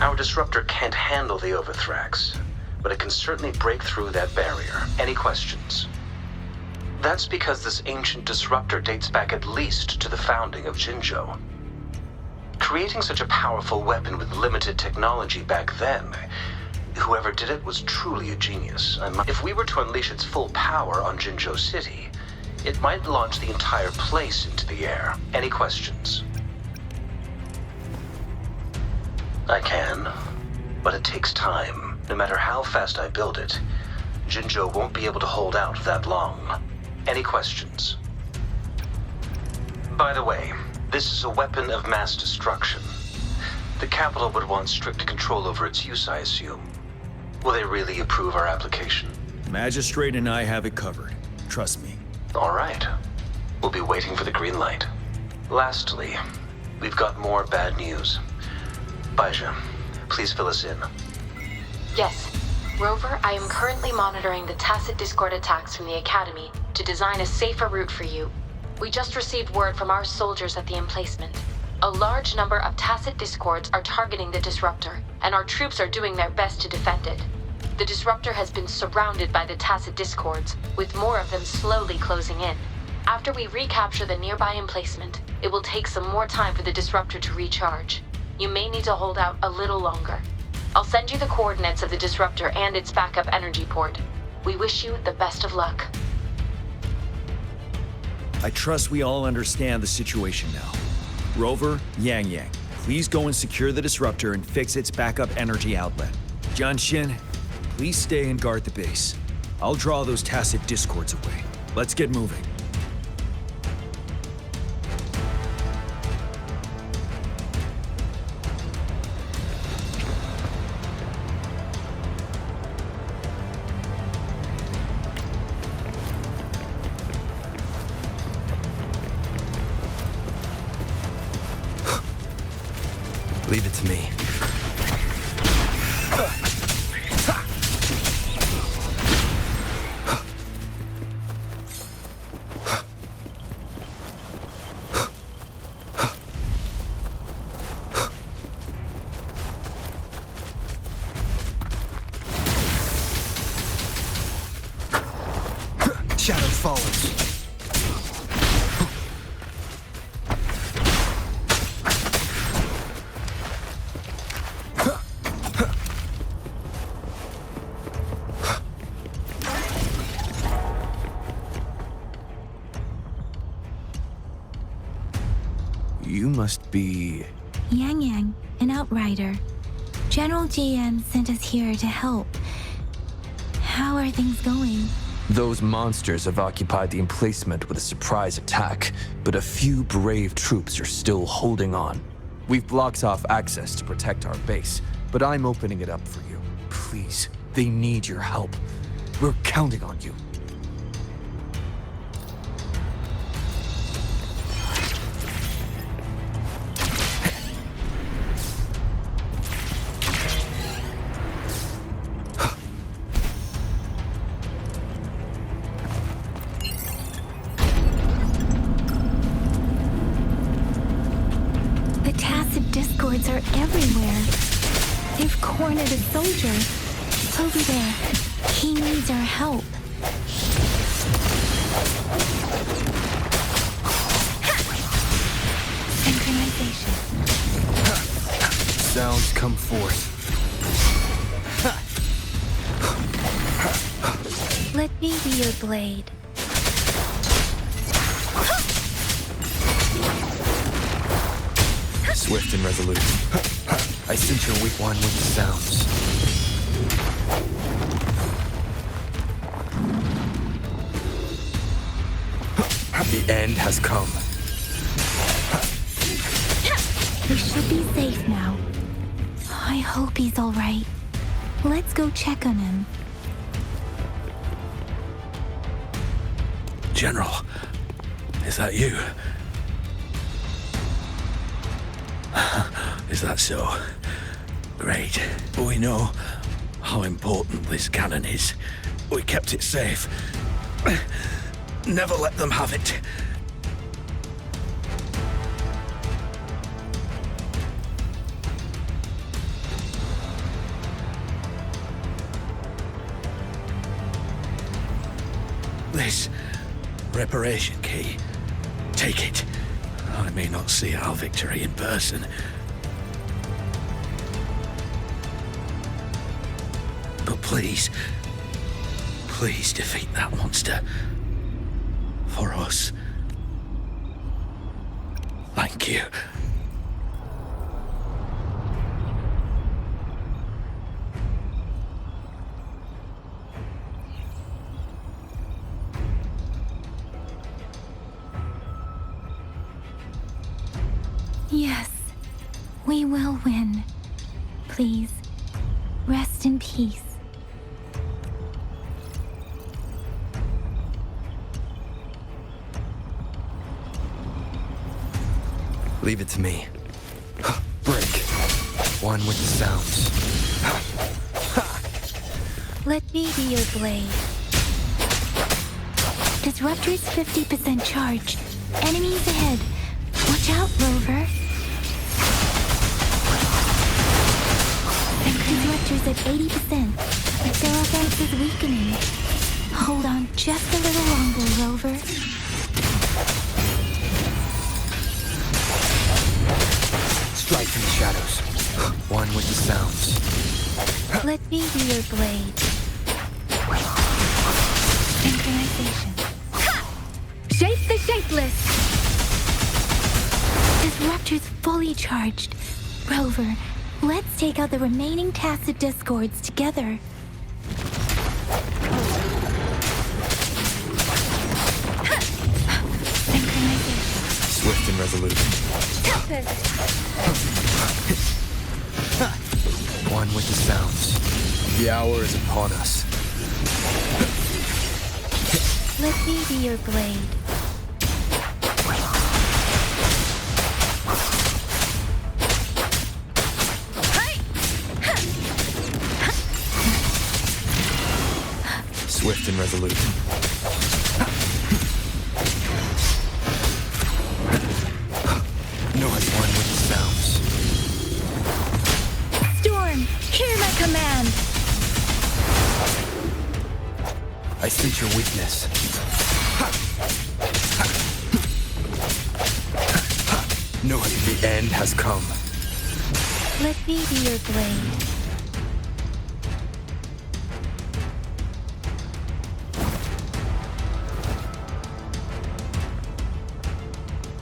Our Disruptor can't handle the Overthrax, but it can certainly break through that barrier. Any questions? That's because this ancient disruptor dates back at least to the founding of Jinzhou. Creating such a powerful weapon with limited technology back then, whoever did it was truly a genius. If we were to unleash its full power on Jinzhou City, it might launch the entire place into the air. Any questions? I can, but it takes time. No matter how fast I build it, Jinzhou won't be able to hold out that long. Any questions? By the way, this is a weapon of mass destruction. The capital would want strict control over its use, I assume. Will they really approve our application? Magistrate and I have it covered. Trust me. All right. We'll be waiting for the green light. Lastly, we've got more bad news. Baija, please fill us in. Yes. Rover, I am currently monitoring the tacit discord attacks from the Academy to design a safer route for you. We just received word from our soldiers at the emplacement. A large number of tacit discords are targeting the disruptor, and our troops are doing their best to defend it. The disruptor has been surrounded by the tacit discords, with more of them slowly closing in. After we recapture the nearby emplacement, it will take some more time for the disruptor to recharge. You may need to hold out a little longer. I'll send you the coordinates of the disruptor and its backup energy port. We wish you the best of luck. I trust we all understand the situation now. Rover, Yang, please go and secure the disruptor and fix its backup energy outlet. Jianxin, please stay and guard the base. I'll draw those tacit discords away. Let's get moving. Leave it to me. Shadow follows. You must be... Yang, an outrider. General GN sent us here to help. How are things going? Those monsters have occupied the emplacement with a surprise attack, but a few brave troops are still holding on. We've blocked off access to protect our base, but I'm opening it up for you. Please, they need your help. We're counting on you. Discords are everywhere. They've cornered a soldier. Over there. He needs our help. Synchronization. Sounds come forth. Let me be your blade. Swift and resolute. I sense your weak one with the sounds. The end has come. We should be safe now. I hope he's all right. Let's go check on him. General, is that you? Is that so? Great. We know how important this cannon is. We kept it safe. Never let them have it. preparation key. Take it. I may not see our victory in person. But please, please defeat that monster. For us. Thank you. Yes, we will win. Please, rest in peace. Leave it to me. Break. One with the sounds. Let me be your blade. Disruptor's 50% charged. Enemies ahead. Watch out, Rover. Disruptor's at 80%. But their offense is weakening. Hold on just a little longer, Rover. Strike from the shadows. One with the sounds. Let me be your blade. Synchronization. Shape the shapeless! Disruptor's fully charged. Rover, let's take out the remaining tacit discords together. Synchronization. Swift and resolute. One with the sounds. The hour is upon us. Let me be your blade. Swift and resolute. No, it's one with the sounds. Storm, hear my command! I sense your weakness. No, the end has come. Let me be your blade.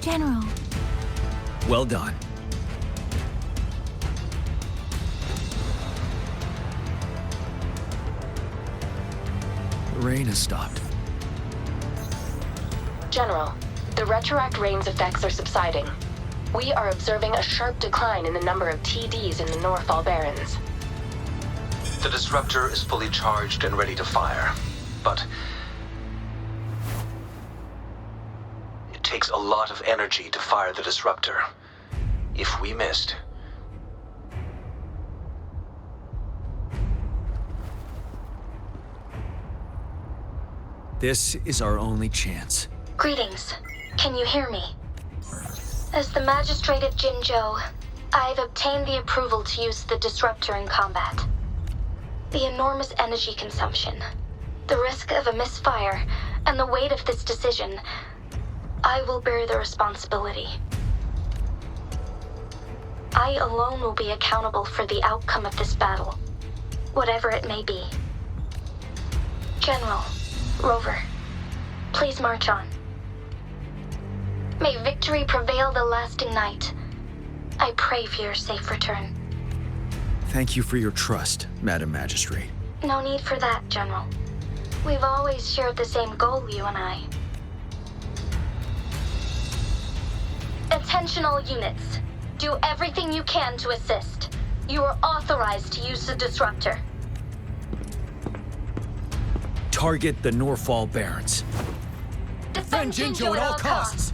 General. Well done. The rain has stopped. General, the retroact rain's effects are subsiding. We are observing a sharp decline in the number of TDs in the Northfall Barrens. The disruptor is fully charged and ready to fire, but it takes a lot of energy to fire the disruptor. If we missed, this is our only chance. Greetings. Can you hear me? As the Magistrate of Jinzhou, I've obtained the approval to use the disruptor in combat. The enormous energy consumption, the risk of a misfire, and the weight of this decision, I will bear the responsibility. I alone will be accountable for the outcome of this battle, whatever it may be. General, Rover, please march on. May victory prevail the lasting night. I pray for your safe return. Thank you for your trust, Madam Magistrate. No need for that, General. We've always shared the same goal, you and I. Attention all units. Do everything you can to assist. You are authorized to use the disruptor. Target the Northfall Barrens. Defend Jinzhou at all costs.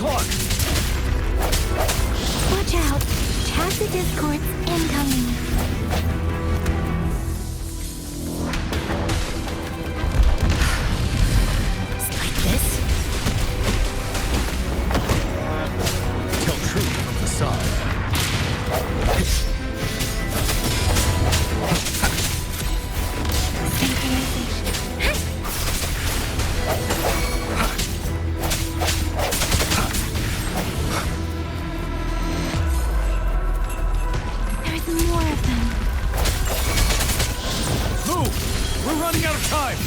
clock! Watch out! Tacit discords incoming. Like this? Tell truth from facade. There's more of them. Move! We're running out of time!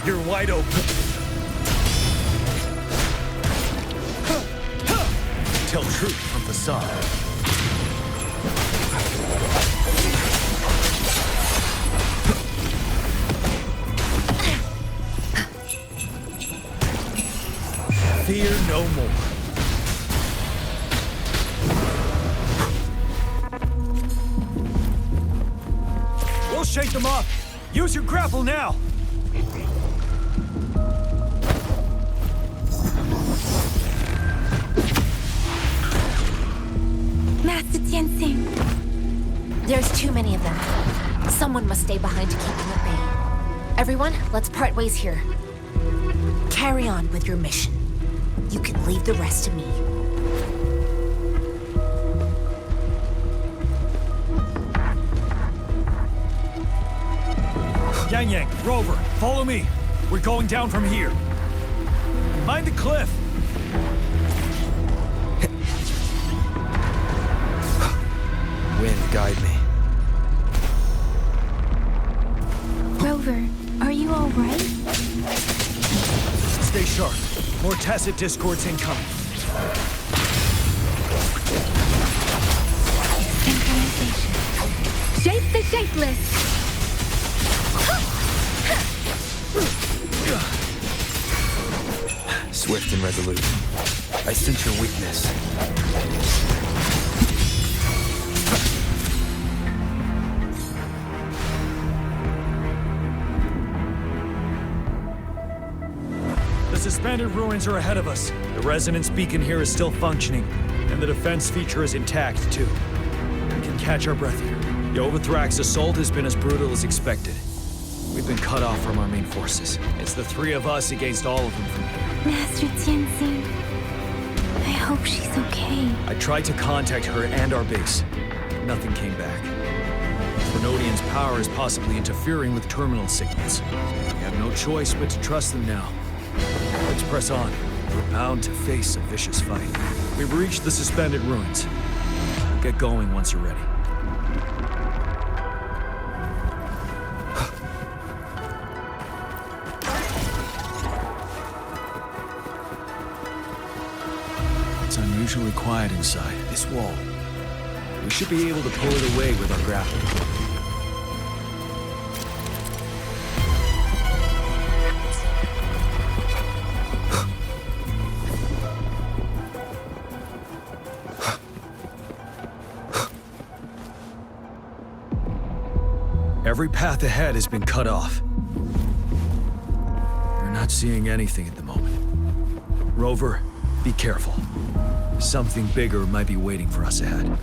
You're wide open. Tell truth from facade. Fear no more. We'll shake them off. Use your grapple now. Master Tianxing. There's too many of them. Someone must stay behind to keep them at bay. Everyone, let's part ways here. Carry on with your mission. You can leave the rest to me. Yang, Rover, follow me. We're going down from here. Mind the cliff. Wind, guide me. Rover, are you all right? Stay sharp. More tacit discords incoming. Shape the shapeless! Swift and resolute. I sense your weakness. The suspended ruins are ahead of us. The resonance beacon here is still functioning, and the defense feature is intact, too. We can catch our breath here. The Overthrak's assault has been as brutal as expected. We've been cut off from our main forces. It's the three of us against all of them from here. Master Tianxing, I hope she's okay. I tried to contact her and our base. Nothing came back. Fernodian's power is possibly interfering with terminal signals. We have no choice but to trust them now. Let's press on. We're bound to face a vicious fight. We've reached the suspended ruins. We'll get going once you're ready. It's unusually quiet inside this wall. We should be able to pull it away with our grapple. Every path ahead has been cut off. We're not seeing anything at the moment. Rover, be careful. Something bigger might be waiting for us ahead.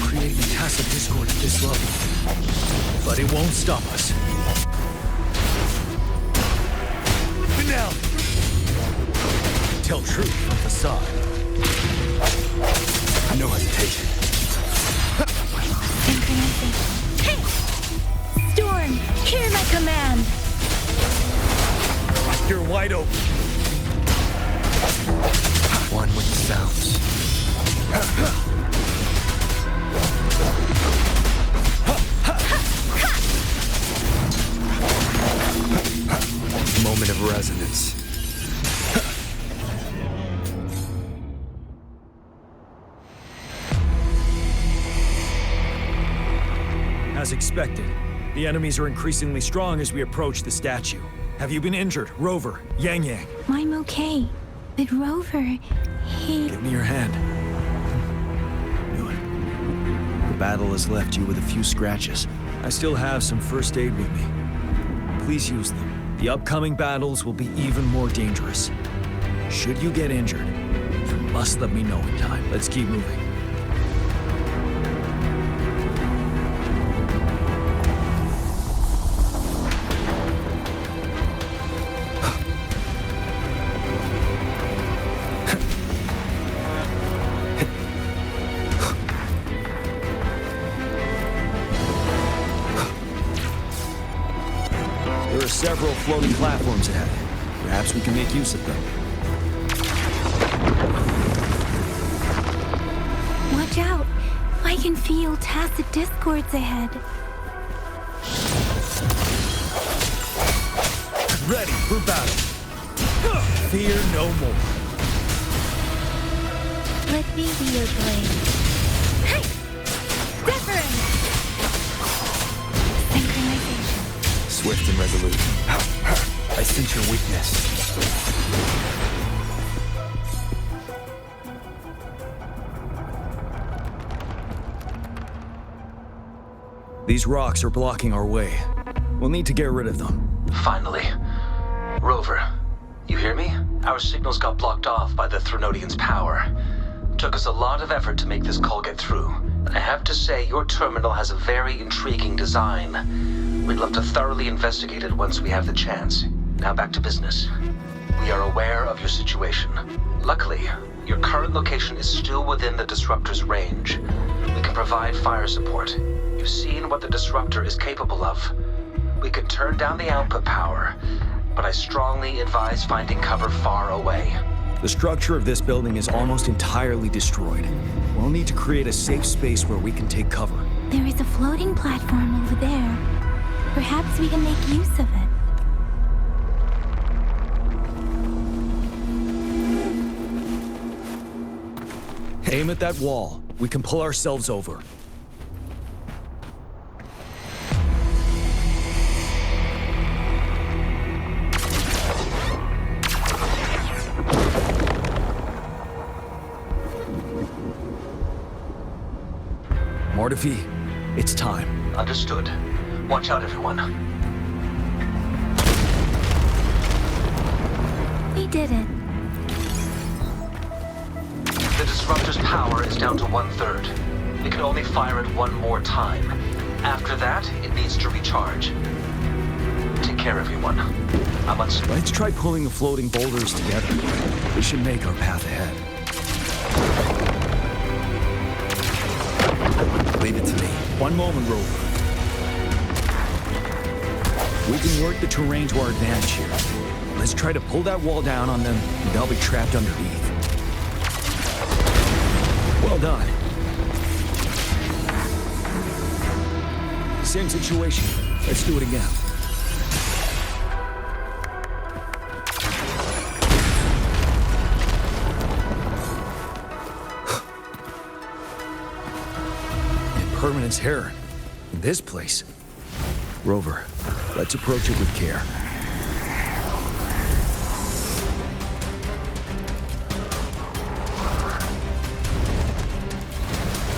Creating tacit discord at this level. But it won't stop us. Now! Tell truth from facade. No hesitation. Hey! Storm, hear my command! You're wide open. One with the sounds. Moment of resonance. As expected, the enemies are increasingly strong as we approach the statue. Have you been injured, Rover, Yang? I'm okay. But Rover, he... Give me your hand. Knew it. The battle has left you with a few scratches. I still have some first aid with me. Please use them. The upcoming battles will be even more dangerous. Should you get injured, you must let me know in time. Let's keep moving. There are several floating platforms ahead. Perhaps we can make use of them. Watch out! I can feel tacit discords ahead. Ready for battle. Fear no more. Let me be your blade. Hey! Different! Synchronization. Swift and resolute. I sense your weakness. These rocks are blocking our way. We'll need to get rid of them. Finally. Rover, you hear me? Our signals got blocked off by the Threnodians' power. Took us a lot of effort to make this call get through. I have to say, your terminal has a very intriguing design. We'd love to thoroughly investigate it once we have the chance. Now back to business. We are aware of your situation. Luckily, your current location is still within the Disruptor's range. We can provide fire support. You've seen what the Disruptor is capable of. We can turn down the output power, but I strongly advise finding cover far away. The structure of this building is almost entirely destroyed. We'll need to create a safe space where we can take cover. There is a floating platform over there. Perhaps we can make use of it. Aim at that wall. We can pull ourselves over. Mortifi, it's time. Understood. Watch out, everyone. We did it. The Disruptor's power is down to 1/3. We can only fire it one more time. After that, it needs to recharge. Take care, everyone. Let's try pulling the floating boulders together. This should make our path ahead. Leave it to me. One moment, Rover. We can work the terrain to our advantage here. Let's try to pull that wall down on them, and they'll be trapped underneath. Well done. Same situation. Let's do it again. Permanence Heron. In this place. Rover, let's approach it with care.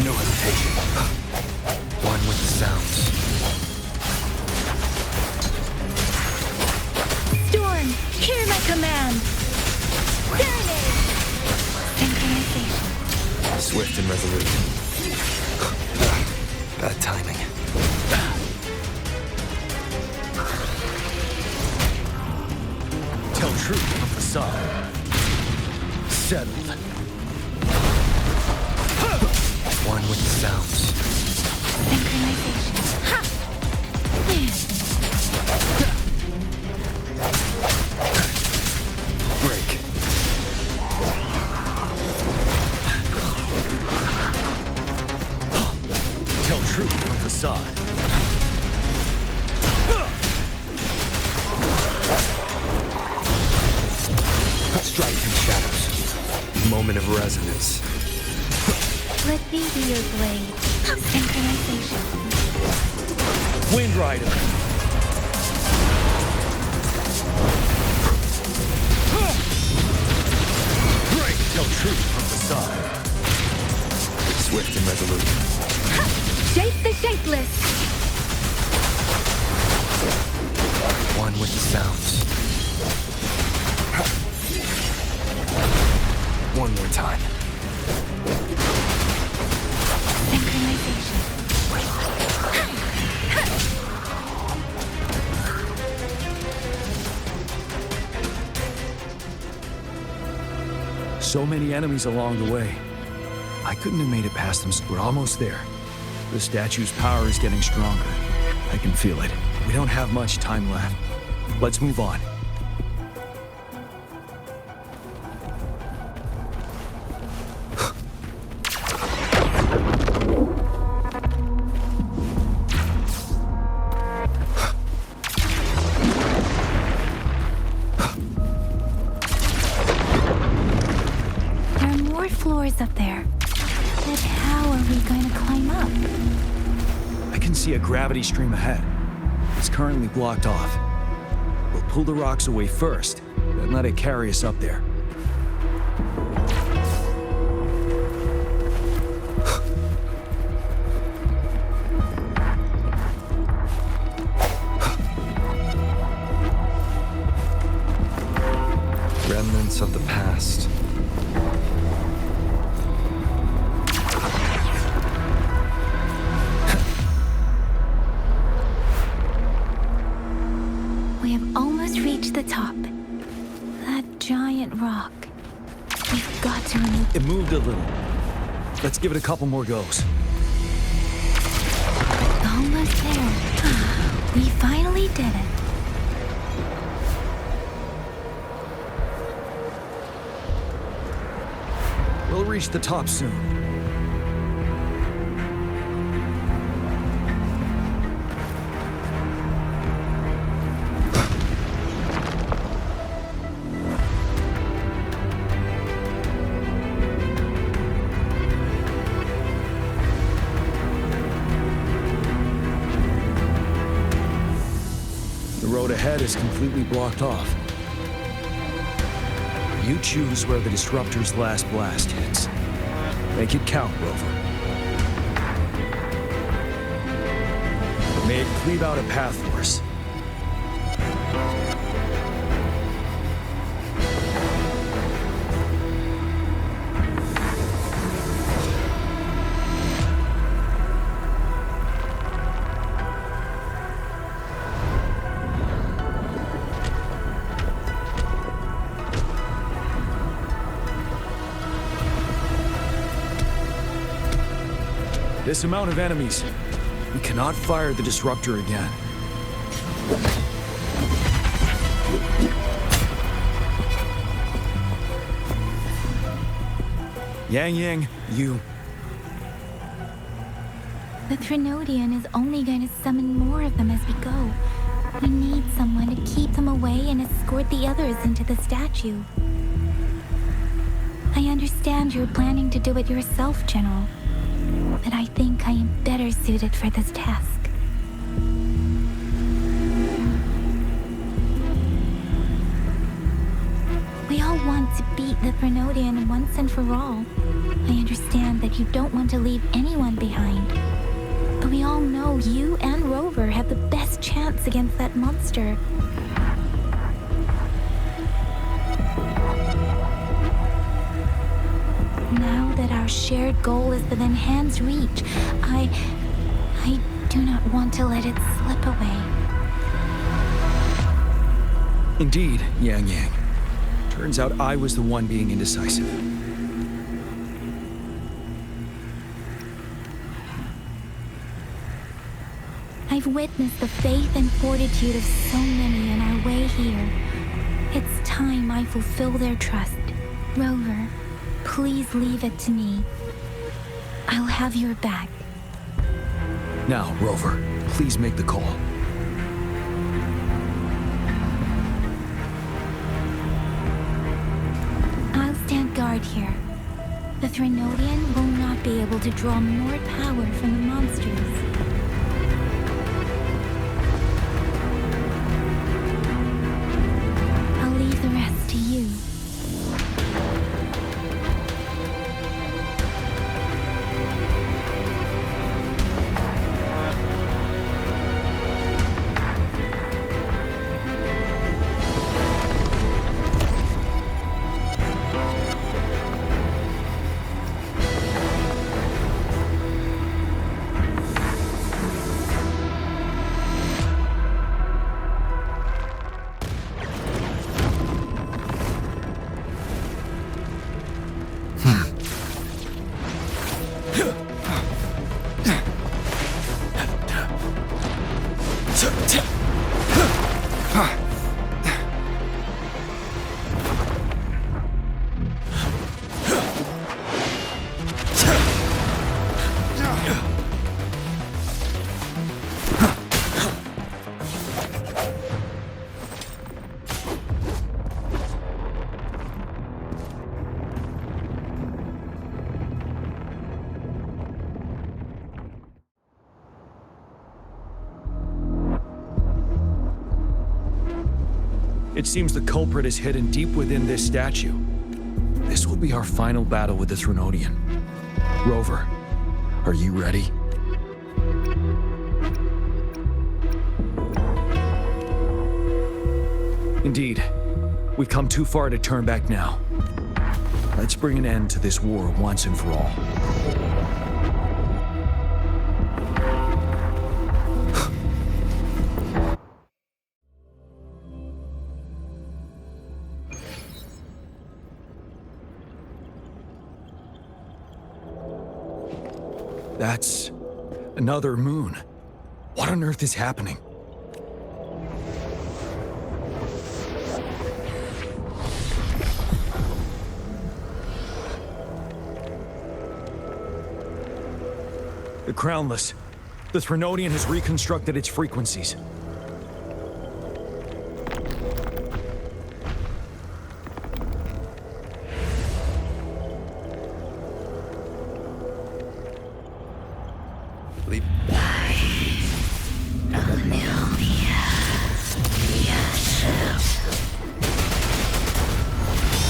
No hesitation. One with the sounds. Storm, hear my command. Serenade. Synchronization. Swift and resolute. Bad timing. Tell truth from facade. Settled. One with the sounds. Break. Tell truth from facade. Strike in shadows. Moment of resonance. Let me be your blade. Synchronization. Wind Rider. Break. Tell truth from facade. Swift and resolute. Shape the shapeless. One with the sounds. One more time. So many enemies along the way. I couldn't have made it past them. We're almost there. The statue's power is getting stronger. I can feel it. We don't have much time left. Let's move on. Up there. But how are we going to climb up? I can see a gravity stream ahead. It's currently blocked off. We'll pull the rocks away first, then let it carry us up there. Remnants of the past. The top. That giant rock. We've got to remove. It moved a little. Let's give it a couple more goes. Almost there. We finally did it. We'll reach the top soon. Ahead is completely blocked off. You choose where the disruptor's last blast hits. Make it count, Rover. May it cleave out a path for us. This amount of enemies. We cannot fire the disruptor again. Yang, you... The Threnodian is only going to summon more of them as we go. We need someone to keep them away and escort the others into the statue. I understand you're planning to do it yourself, General. But I think I am better suited for this task. We all want to beat the Threnodian once and for all. I understand that you don't want to leave anyone behind. But we all know you and Rover have the best chance against that monster. Now that our shared goal is within hand's reach, I do not want to let it slip away. Indeed, Yang. Turns out I was the one being indecisive. I've witnessed the faith and fortitude of so many on our way here. It's time I fulfill their trust. Rover, please leave it to me. I'll have your back. Now, Rover, please make the call. I'll stand guard here. The Threnodian will not be able to draw more power from the monsters. I'll leave the rest to you. It seems the culprit is hidden deep within this statue. This will be our final battle with the Threnodian. Rover, are you ready? Indeed. We've come too far to turn back now. Let's bring an end to this war once and for all. That's another moon. What on earth is happening? The Crownless. The Threnodian has reconstructed its frequencies.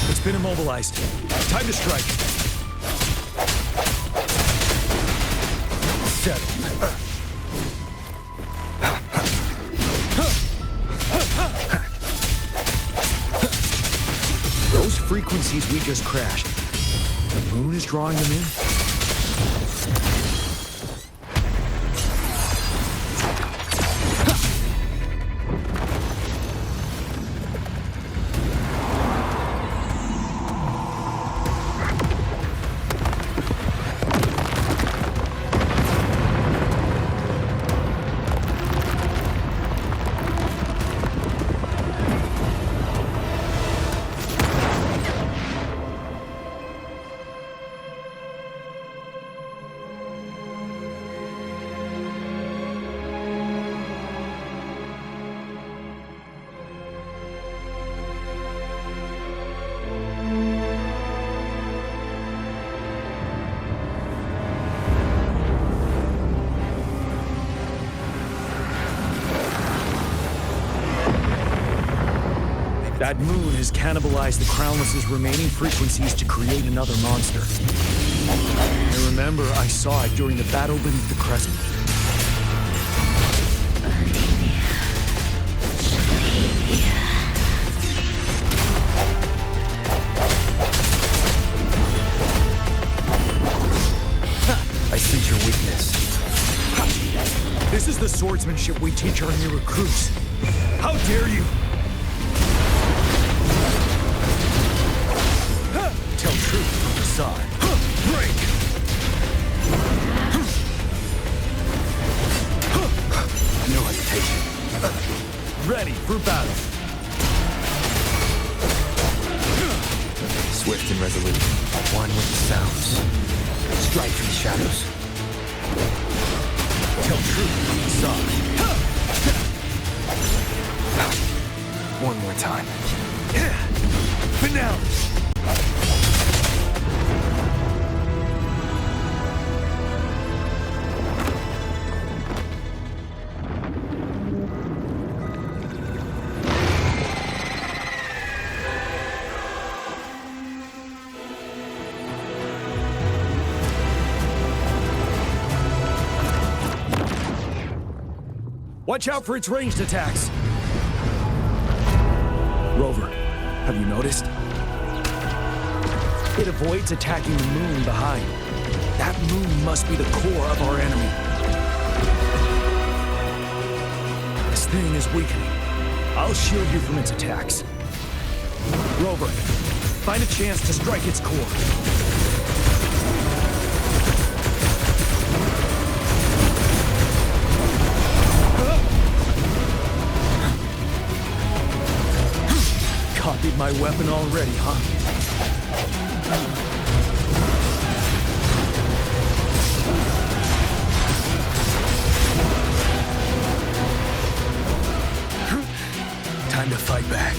It's been immobilized. Time to strike. Settled. Those frequencies we just crashed. The moon is drawing them in? That moon has cannibalized the Crownless's remaining frequencies to create another monster. I remember I saw it during the battle beneath the crescent. I sense your weakness. This is the swordsmanship we teach our new recruits. How dare you! Tell truth from the side. Break! No hesitation. Ready for battle. Swift and resolute. One with the sounds. Strike from the shadows. Tell truth from the side. One more time. Finale! Watch out for its ranged attacks! Rover, have you noticed? It avoids attacking the moon behind. That moon must be the core of our enemy. This thing is weakening. I'll shield you from its attacks. Rover, find a chance to strike its core. Copied my weapon already, huh? Time to fight back.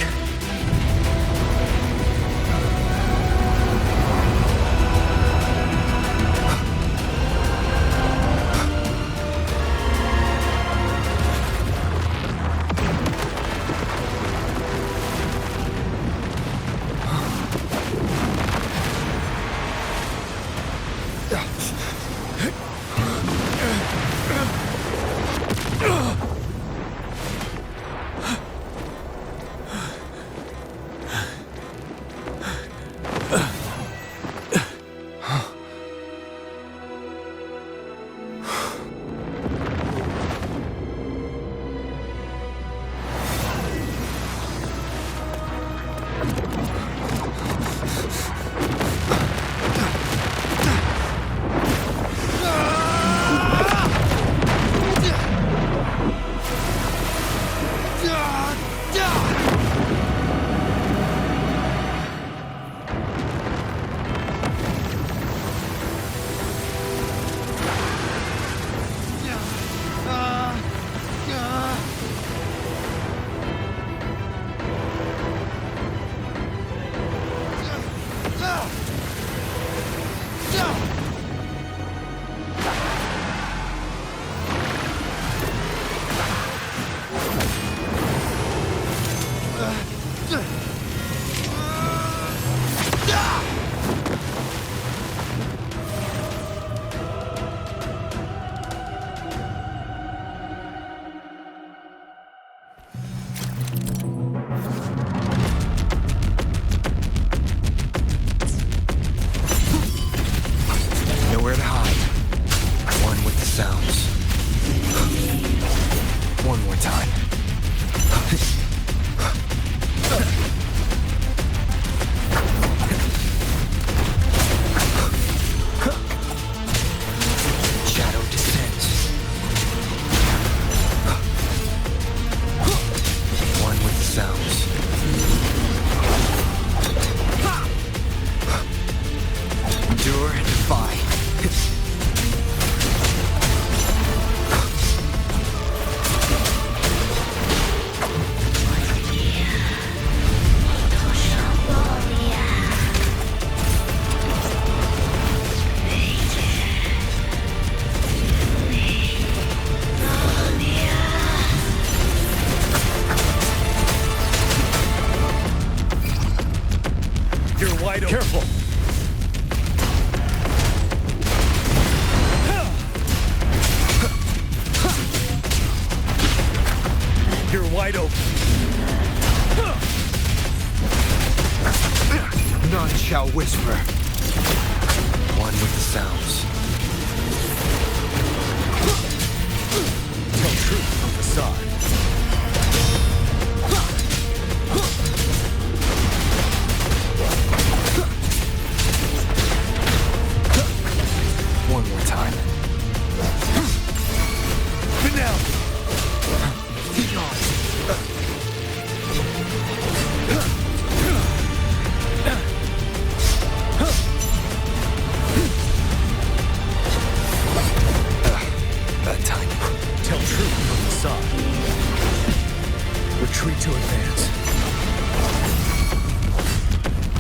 wide open. None shall whisper. One with the sounds. Tell truth from facade. One more time. Finale! Be gone. That time. Tell truth from facade. Retreat to advance.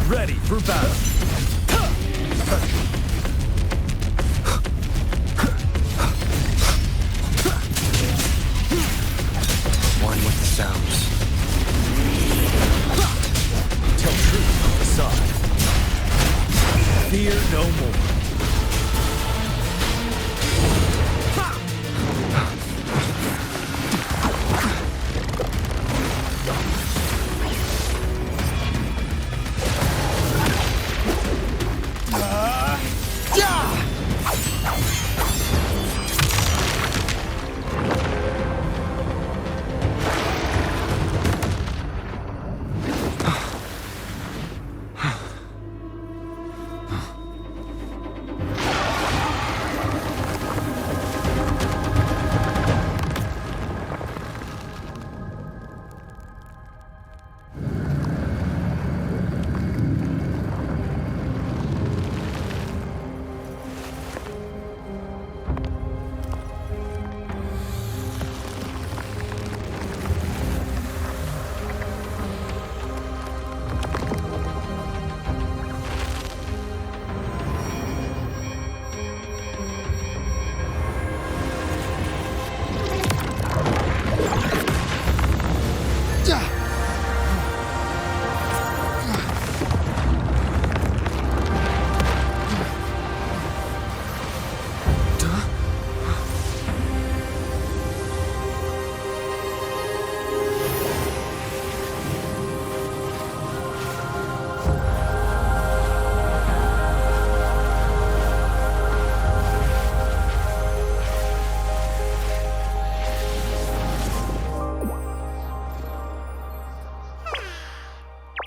Ready for battle. One with the sounds. Tell truth from facade. Fear no more.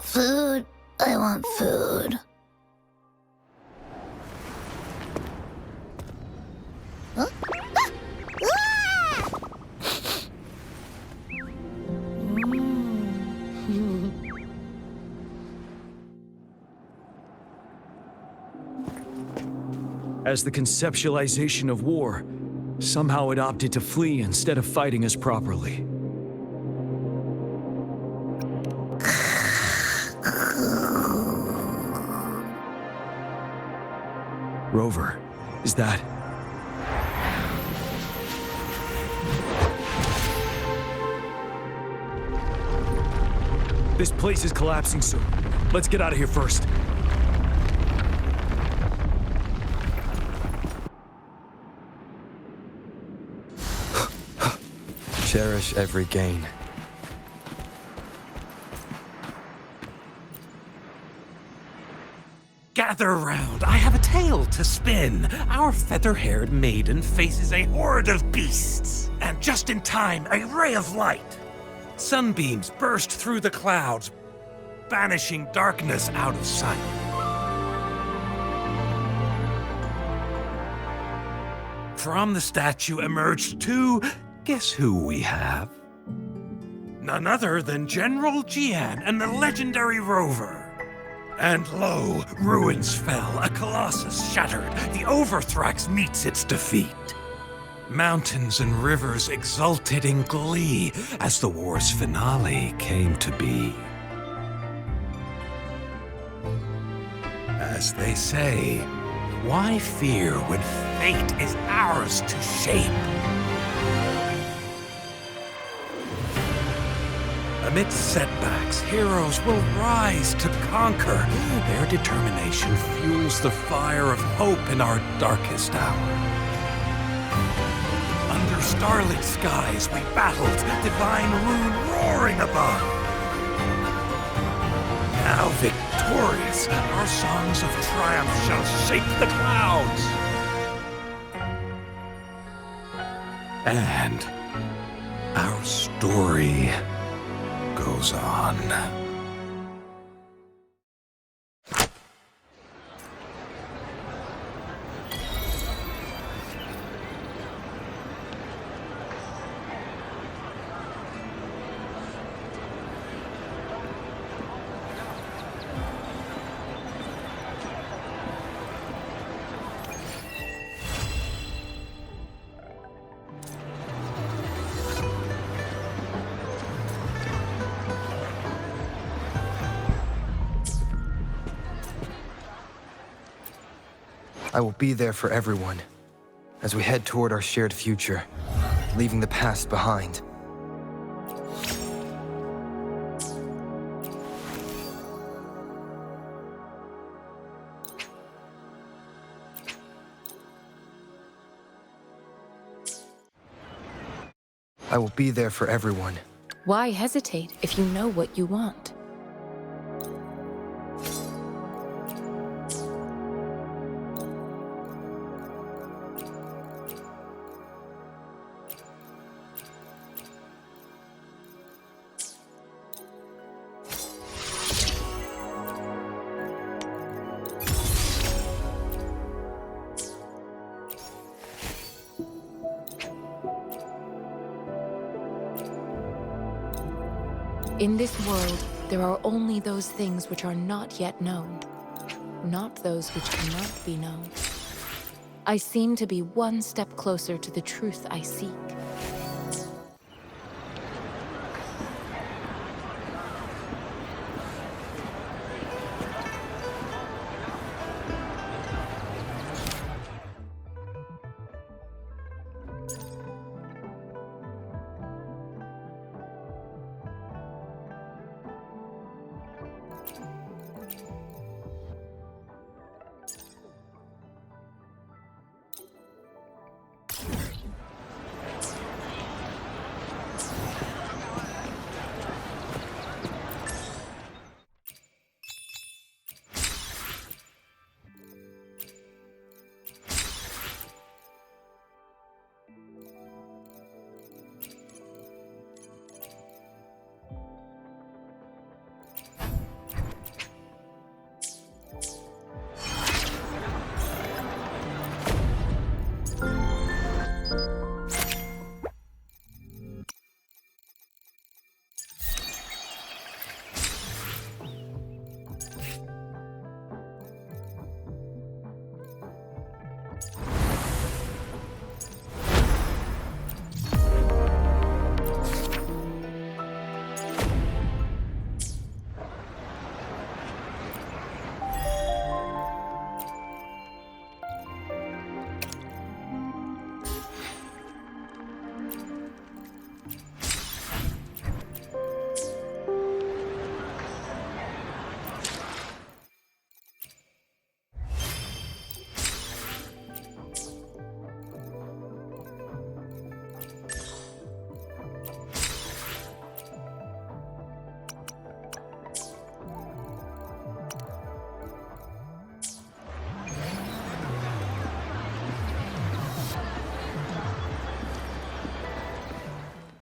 Food. I want food. Huh? As the conceptualization of war, somehow it opted to flee instead of fighting us properly. Rover, is that... This place is collapsing soon. Let's get out of here first. Cherish every gain. Gather round, I have a tale to spin. Our feather-haired maiden faces a horde of beasts. And just in time, a ray of light. Sunbeams burst through the clouds, banishing darkness out of sight. From the statue emerged two... Guess who we have? None other than General Jian and the legendary Rover. And lo, ruins fell, a colossus shattered, the Overthrax meets its defeat. Mountains and rivers exulted in glee as the war's finale came to be. As they say, why fear when fate is ours to shape? Amidst setbacks, heroes will rise to conquer. Their determination fuels the fire of hope in our darkest hour. Understand starlit skies we battled, divine rune roaring above. Now victorious, our songs of triumph shall shake the clouds. And our story goes on. I will be there for everyone as we head toward our shared future, leaving the past behind. I will be there for everyone. Why hesitate if you know what you want? In this world, there are only those things which are not yet known, not those which cannot be known. I seem to be one step closer to the truth I seek.